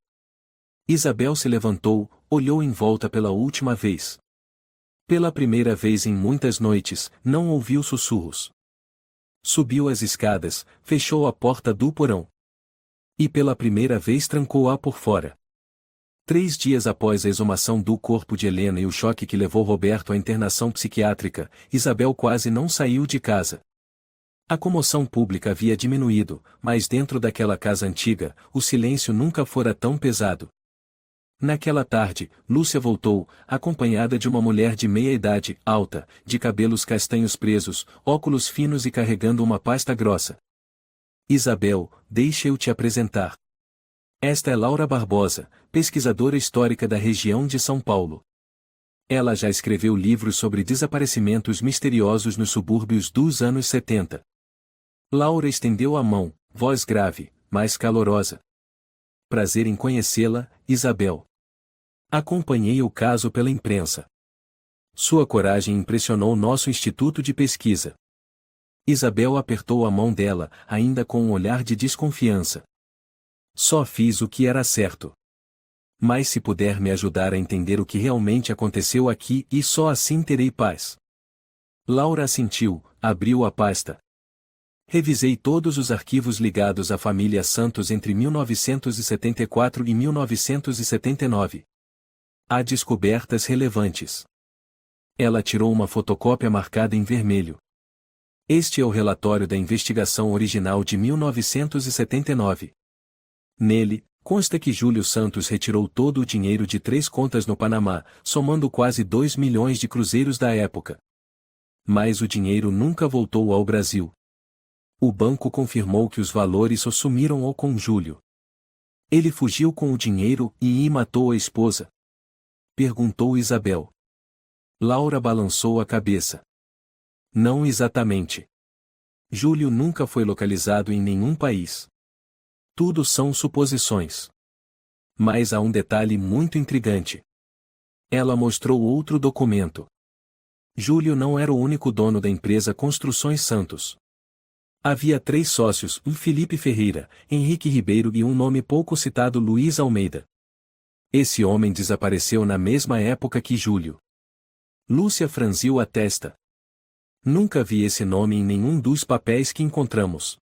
Isabel se levantou, olhou em volta pela última vez. Pela primeira vez em muitas noites, não ouviu sussurros. Subiu as escadas, fechou a porta do porão. E pela primeira vez trancou-a por fora. 3 dias após a exumação do corpo de Helena e o choque que levou Roberto à internação psiquiátrica, Isabel quase não saiu de casa. A comoção pública havia diminuído, mas dentro daquela casa antiga, o silêncio nunca fora tão pesado. Naquela tarde, Lúcia voltou, acompanhada de uma mulher de meia-idade, alta, de cabelos castanhos presos, óculos finos e carregando uma pasta grossa. Isabel, deixa eu te apresentar. Esta é Laura Barbosa, pesquisadora histórica da região de São Paulo. Ela já escreveu livros sobre desaparecimentos misteriosos nos subúrbios dos anos 70. Laura estendeu a mão, voz grave, mas calorosa. Prazer em conhecê-la, Isabel. Acompanhei o caso pela imprensa. Sua coragem impressionou nosso instituto de pesquisa. Isabel apertou a mão dela, ainda com um olhar de desconfiança. Só fiz o que era certo. Mas se puder me ajudar a entender o que realmente aconteceu aqui, e só assim terei paz. Laura assentiu, abriu a pasta. Revisei todos os arquivos ligados à família Santos entre 1974 e 1979. Há descobertas relevantes. Ela tirou uma fotocópia marcada em vermelho. Este é o relatório da investigação original de 1979. Nele, consta que Júlio Santos retirou todo o dinheiro de 3 contas no Panamá, somando quase 2 milhões de cruzeiros da época. Mas o dinheiro nunca voltou ao Brasil. O banco confirmou que os valores só sumiram com Júlio. Ele fugiu com o dinheiro e matou a esposa? Perguntou Isabel. Laura balançou a cabeça. Não exatamente. Júlio nunca foi localizado em nenhum país. Tudo são suposições. Mas há um detalhe muito intrigante. Ela mostrou outro documento. Júlio não era o único dono da empresa Construções Santos. Havia 3 sócios, um Felipe Ferreira, Henrique Ribeiro e um nome pouco citado Luiz Almeida. Esse homem desapareceu na mesma época que Júlio. Lúcia franziu a testa. Nunca vi esse nome em nenhum dos papéis que encontramos.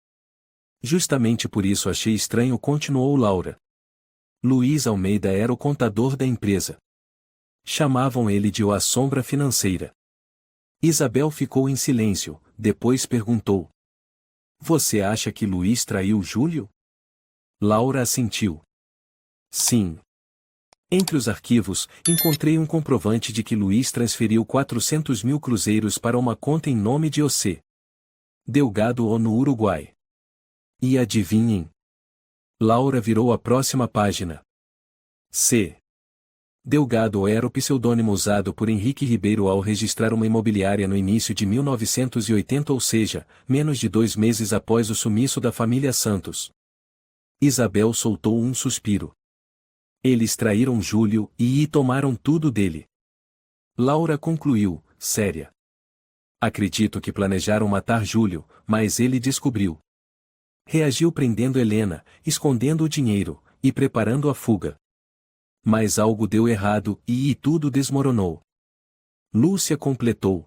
Justamente por isso achei estranho, continuou Laura. Luiz Almeida era o contador da empresa. Chamavam ele de o A Sombra Financeira. Isabel ficou em silêncio, depois perguntou. Você acha que Luiz traiu Júlio? Laura assentiu. Sim. Entre os arquivos, encontrei um comprovante de que Luiz transferiu 400 mil cruzeiros para uma conta em nome de José Delgado no Uruguai. E adivinhem? Laura virou a próxima página. C. Delgado era o pseudônimo usado por Henrique Ribeiro ao registrar uma imobiliária no início de 1980, ou seja, menos de 2 meses após o sumiço da família Santos. Isabel soltou um suspiro. Eles traíram Júlio e tomaram tudo dele. Laura concluiu, séria. Acredito que planejaram matar Júlio, mas ele descobriu. Reagiu prendendo Helena, escondendo o dinheiro, e preparando a fuga. Mas algo deu errado e tudo desmoronou. Lúcia completou.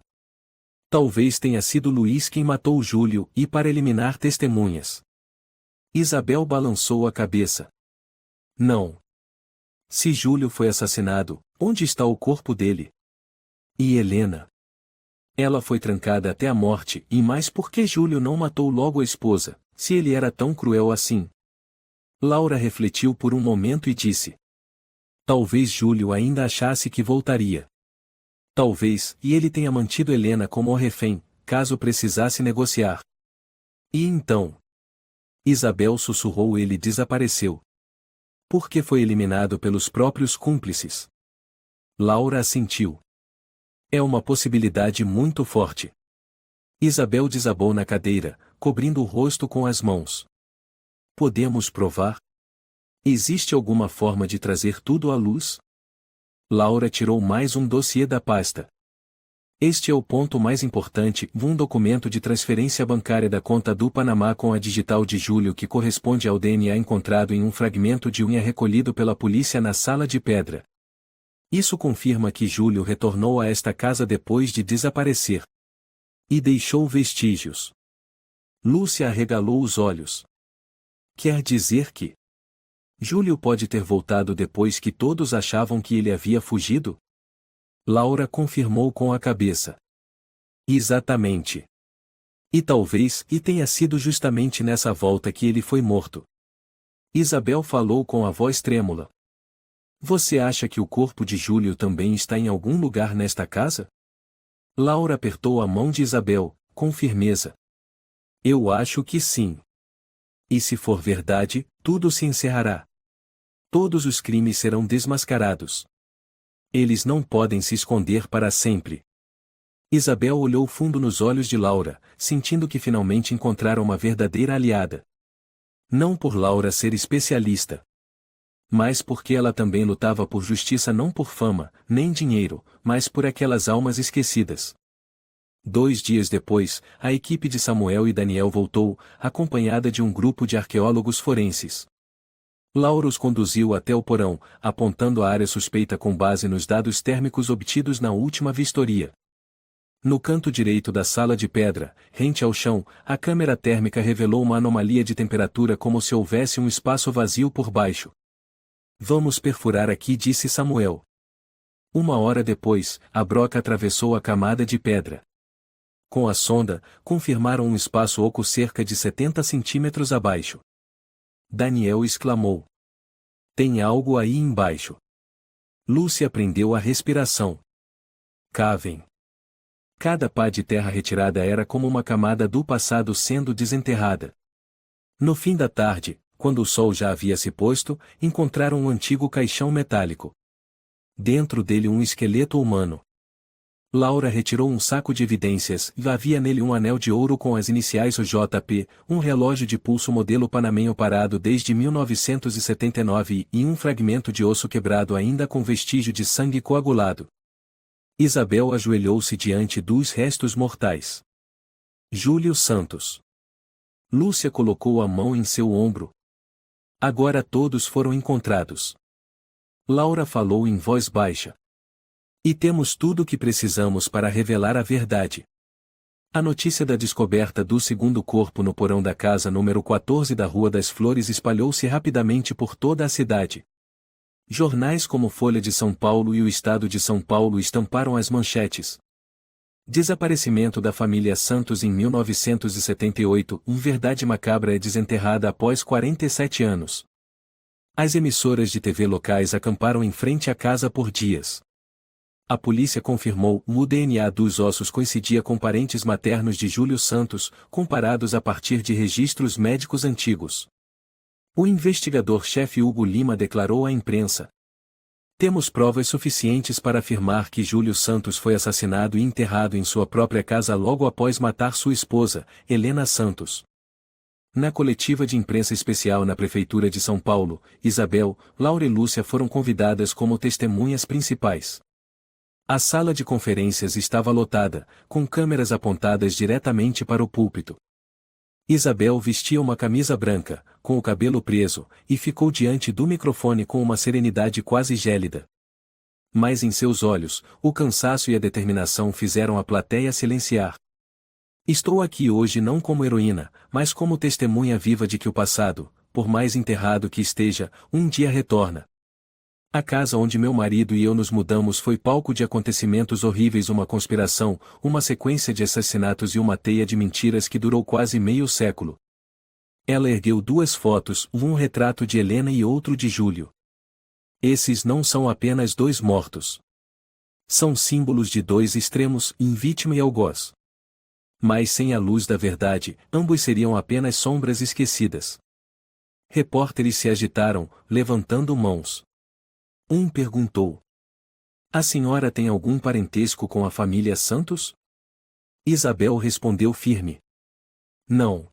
Talvez tenha sido Luiz quem matou Júlio e para eliminar testemunhas. Isabel balançou a cabeça. Não. Se Júlio foi assassinado, onde está o corpo dele? E Helena? Ela foi trancada até a morte, e mais por que Júlio não matou logo a esposa, se ele era tão cruel assim? Laura refletiu por um momento e disse. Talvez Júlio ainda achasse que voltaria. Talvez, e ele tenha mantido Helena como refém, caso precisasse negociar. E então? Isabel sussurrou, ele desapareceu. Porque foi eliminado pelos próprios cúmplices. Laura assentiu. É uma possibilidade muito forte. Isabel desabou na cadeira, cobrindo o rosto com as mãos. Podemos provar? Existe alguma forma de trazer tudo à luz? Laura tirou mais um dossiê da pasta. Este é o ponto mais importante, um documento de transferência bancária da conta do Panamá com a digital de Júlio que corresponde ao DNA encontrado em um fragmento de unha recolhido pela polícia na Sala de Pedra. Isso confirma que Júlio retornou a esta casa depois de desaparecer. E deixou vestígios. Lúcia arregalou os olhos. Quer dizer que Júlio pode ter voltado depois que todos achavam que ele havia fugido? Laura confirmou com a cabeça. Exatamente. E talvez tenha sido justamente nessa volta que ele foi morto. Isabel falou com a voz trêmula. Você acha que o corpo de Júlio também está em algum lugar nesta casa? Laura apertou a mão de Isabel, com firmeza. Eu acho que sim. E se for verdade, tudo se encerrará. Todos os crimes serão desmascarados. Eles não podem se esconder para sempre. Isabel olhou fundo nos olhos de Laura, sentindo que finalmente encontrara uma verdadeira aliada. Não por Laura ser especialista, mas porque ela também lutava por justiça, não por fama, nem dinheiro, mas por aquelas almas esquecidas. 2 dias depois, a equipe de Samuel e Daniel voltou, acompanhada de um grupo de arqueólogos forenses. Laura os conduziu até o porão, apontando a área suspeita com base nos dados térmicos obtidos na última vistoria. No canto direito da sala de pedra, rente ao chão, a câmera térmica revelou uma anomalia de temperatura como se houvesse um espaço vazio por baixo. Vamos perfurar aqui, disse Samuel. 1 hora depois, a broca atravessou a camada de pedra. Com a sonda, confirmaram um espaço oco cerca de 70 centímetros abaixo. Daniel exclamou. Tem algo aí embaixo. Lúcia prendeu a respiração. Cavem. Cada pá de terra retirada era como uma camada do passado sendo desenterrada. No fim da tarde, quando o sol já havia se posto, encontraram um antigo caixão metálico. Dentro dele um esqueleto humano. Laura retirou um saco de evidências e havia nele um anel de ouro com as iniciais OJP, um relógio de pulso modelo Panamenho parado desde 1979 e um fragmento de osso quebrado ainda com vestígio de sangue coagulado. Isabel ajoelhou-se diante dos restos mortais. Júlio Santos. Lúcia colocou a mão em seu ombro. Agora todos foram encontrados. Laura falou em voz baixa. E temos tudo o que precisamos para revelar a verdade. A notícia da descoberta do segundo corpo no porão da casa número 14 da Rua das Flores espalhou-se rapidamente por toda a cidade. Jornais como Folha de São Paulo e o Estado de São Paulo estamparam as manchetes. Desaparecimento da família Santos em 1978, verdade macabra é desenterrada após 47 anos. As emissoras de TV locais acamparam em frente à casa por dias. A polícia confirmou que o DNA dos ossos coincidia com parentes maternos de Júlio Santos, comparados a partir de registros médicos antigos. O investigador-chefe Hugo Lima declarou à imprensa: temos provas suficientes para afirmar que Júlio Santos foi assassinado e enterrado em sua própria casa logo após matar sua esposa, Helena Santos. Na coletiva de imprensa especial na Prefeitura de São Paulo, Isabel, Laura e Lúcia foram convidadas como testemunhas principais. A sala de conferências estava lotada, com câmeras apontadas diretamente para o púlpito. Isabel vestia uma camisa branca, com o cabelo preso, e ficou diante do microfone com uma serenidade quase gélida. Mas em seus olhos, o cansaço e a determinação fizeram a plateia silenciar. Estou aqui hoje não como heroína, mas como testemunha viva de que o passado, por mais enterrado que esteja, um dia retorna. A casa onde meu marido e eu nos mudamos foi palco de acontecimentos horríveis, uma conspiração, uma sequência de assassinatos e uma teia de mentiras que durou quase meio século. Ela ergueu duas fotos, um retrato de Helena e outro de Júlio. Esses não são apenas dois mortos. São símbolos de dois extremos, vítima e algoz. Mas sem a luz da verdade, ambos seriam apenas sombras esquecidas. Repórteres se agitaram, levantando mãos. Um perguntou: a senhora tem algum parentesco com a família Santos? Isabel respondeu firme: não.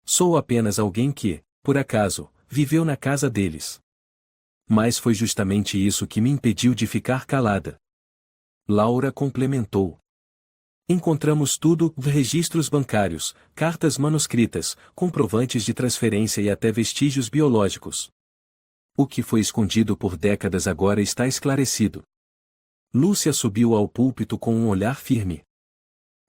Sou apenas alguém que, por acaso, viveu na casa deles. Mas foi justamente isso que me impediu de ficar calada. Laura complementou: encontramos tudo, registros bancários, cartas manuscritas, comprovantes de transferência e até vestígios biológicos. O que foi escondido por décadas agora está esclarecido. Lúcia subiu ao púlpito com um olhar firme.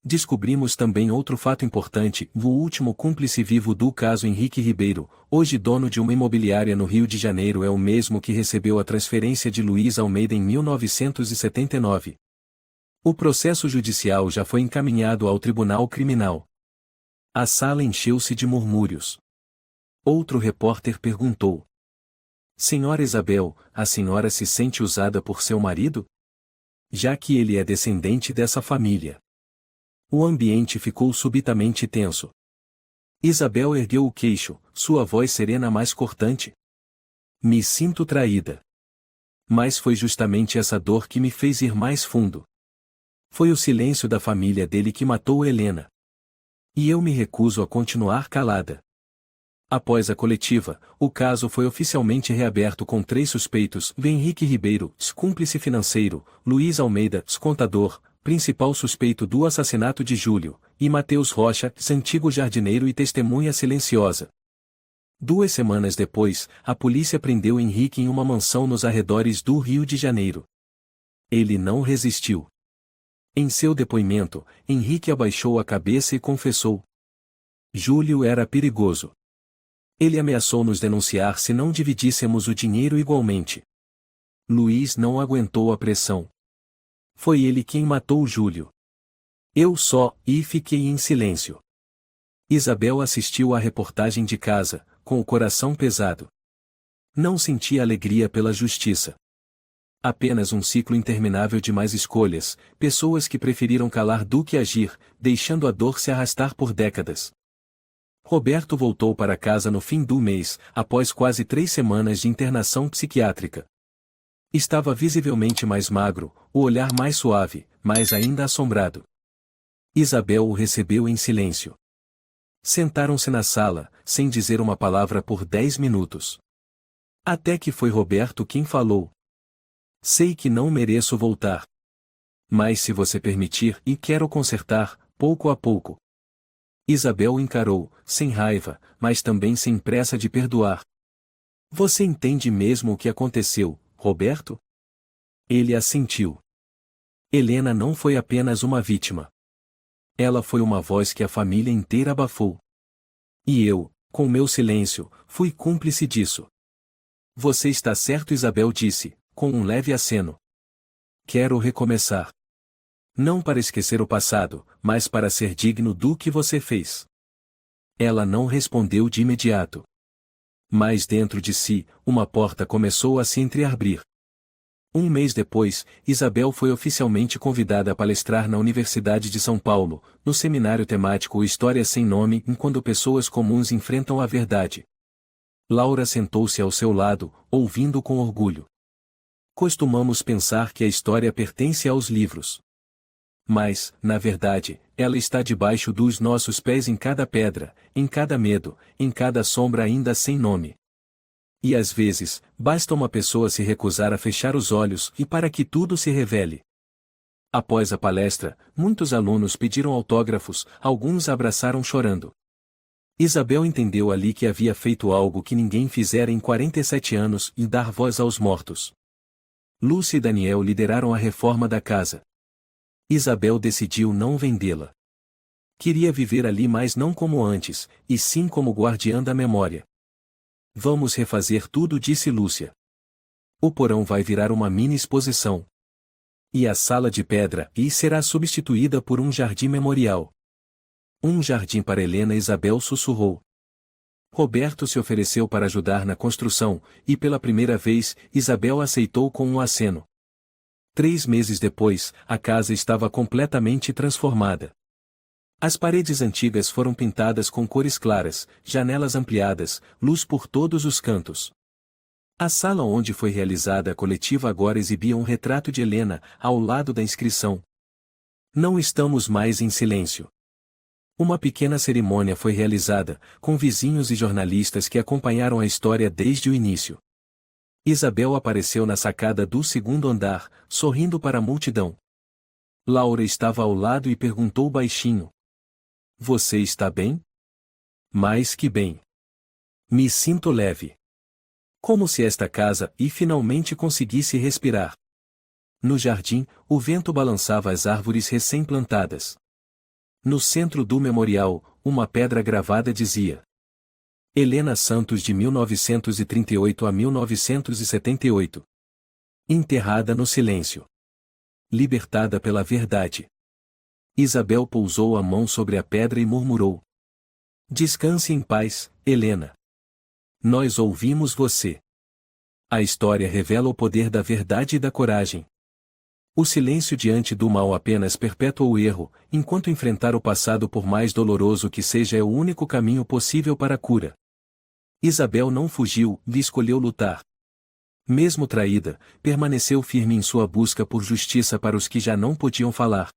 Descobrimos também outro fato importante: o último cúmplice vivo do caso Henrique Ribeiro, hoje dono de uma imobiliária no Rio de Janeiro, é o mesmo que recebeu a transferência de Luiz Almeida em 1979. O processo judicial já foi encaminhado ao Tribunal Criminal. A sala encheu-se de murmúrios. Outro repórter perguntou: senhora Isabel, a senhora se sente usada por seu marido? Já que ele é descendente dessa família. O ambiente ficou subitamente tenso. Isabel ergueu o queixo, sua voz serena mais cortante. Me sinto traída. Mas foi justamente essa dor que me fez ir mais fundo. Foi o silêncio da família dele que matou Helena. E eu me recuso a continuar calada. Após a coletiva, o caso foi oficialmente reaberto com 3 suspeitos: Henrique Ribeiro, cúmplice financeiro, Luiz Almeida, contador, principal suspeito do assassinato de Júlio, e Matheus Rocha, antigo jardineiro e testemunha silenciosa. 2 semanas depois, a polícia prendeu Henrique em uma mansão nos arredores do Rio de Janeiro. Ele não resistiu. Em seu depoimento, Henrique abaixou a cabeça e confessou: Júlio era perigoso. Ele ameaçou nos denunciar se não dividíssemos o dinheiro igualmente. Luiz não aguentou a pressão. Foi ele quem matou Júlio. Eu só fiquei em silêncio. Isabel assistiu à reportagem de casa, com o coração pesado. Não sentia alegria pela justiça. Apenas um ciclo interminável de mais escolhas, pessoas que preferiram calar do que agir, deixando a dor se arrastar por décadas. Roberto voltou para casa no fim do mês, após quase 3 semanas de internação psiquiátrica. Estava visivelmente mais magro, o olhar mais suave, mas ainda assombrado. Isabel o recebeu em silêncio. Sentaram-se na sala, sem dizer uma palavra por 10 minutos. Até que foi Roberto quem falou. Sei que não mereço voltar. Mas se você permitir, e quero consertar, pouco a pouco. Isabel o encarou, sem raiva, mas também sem pressa de perdoar. Você entende mesmo o que aconteceu, Roberto? Ele assentiu. Helena não foi apenas uma vítima. Ela foi uma voz que a família inteira abafou. E eu, com meu silêncio, fui cúmplice disso. Você está certo, Isabel disse, com um leve aceno. Quero recomeçar. Não para esquecer o passado, mas para ser digno do que você fez. Ela não respondeu de imediato. Mas dentro de si, uma porta começou a se entreabrir. Um mês depois, Isabel foi oficialmente convidada a palestrar na Universidade de São Paulo, no seminário temático História Sem Nome Quando Pessoas Comuns Enfrentam a Verdade. Laura sentou-se ao seu lado, ouvindo com orgulho. Costumamos pensar que a história pertence aos livros. Mas, na verdade, ela está debaixo dos nossos pés em cada pedra, em cada medo, em cada sombra ainda sem nome. E às vezes, basta uma pessoa se recusar a fechar os olhos e para que tudo se revele. Após a palestra, muitos alunos pediram autógrafos, alguns a abraçaram chorando. Isabel entendeu ali que havia feito algo que ninguém fizera em 47 anos e dar voz aos mortos. Lúcia e Daniel lideraram a reforma da casa. Isabel decidiu não vendê-la. Queria viver ali, mas não como antes, e sim como guardiã da memória. Vamos refazer tudo, disse Lúcia. O porão vai virar uma mini exposição. E a sala de pedra será substituída por um jardim memorial. Um jardim para Helena, Isabel sussurrou. Roberto se ofereceu para ajudar na construção, e pela primeira vez, Isabel aceitou com um aceno. 3 meses depois, a casa estava completamente transformada. As paredes antigas foram pintadas com cores claras, janelas ampliadas, luz por todos os cantos. A sala onde foi realizada a coletiva agora exibia um retrato de Helena, ao lado da inscrição. Não estamos mais em silêncio. Uma pequena cerimônia foi realizada, com vizinhos e jornalistas que acompanharam a história desde o início. Isabel apareceu na sacada do 2º andar, sorrindo para a multidão. Laura estava ao lado e perguntou baixinho. Você está bem? Mais que bem. Me sinto leve. Como se esta casa finalmente conseguisse respirar. No jardim, o vento balançava as árvores recém-plantadas. No centro do memorial, uma pedra gravada dizia: Helena Santos, de 1938 a 1978. Enterrada no silêncio. Libertada pela verdade. Isabel pousou a mão sobre a pedra e murmurou: Descanse em paz, Helena. Nós ouvimos você. A história revela o poder da verdade e da coragem. O silêncio diante do mal apenas perpetua o erro, enquanto enfrentar o passado, por mais doloroso que seja, é o único caminho possível para a cura. Isabel não fugiu, lhe escolheu lutar. Mesmo traída, permaneceu firme em sua busca por justiça para os que já não podiam falar.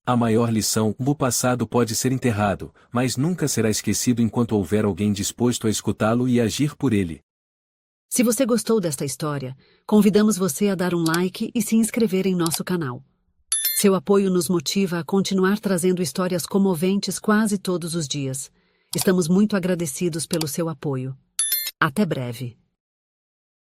A maior lição: o passado pode ser enterrado, mas nunca será esquecido enquanto houver alguém disposto a escutá-lo e agir por ele.
Se você gostou desta história, convidamos você a dar um like e se inscrever em nosso canal. Seu apoio nos motiva a continuar trazendo histórias comoventes quase todos os dias. Estamos muito agradecidos pelo seu apoio. Até breve.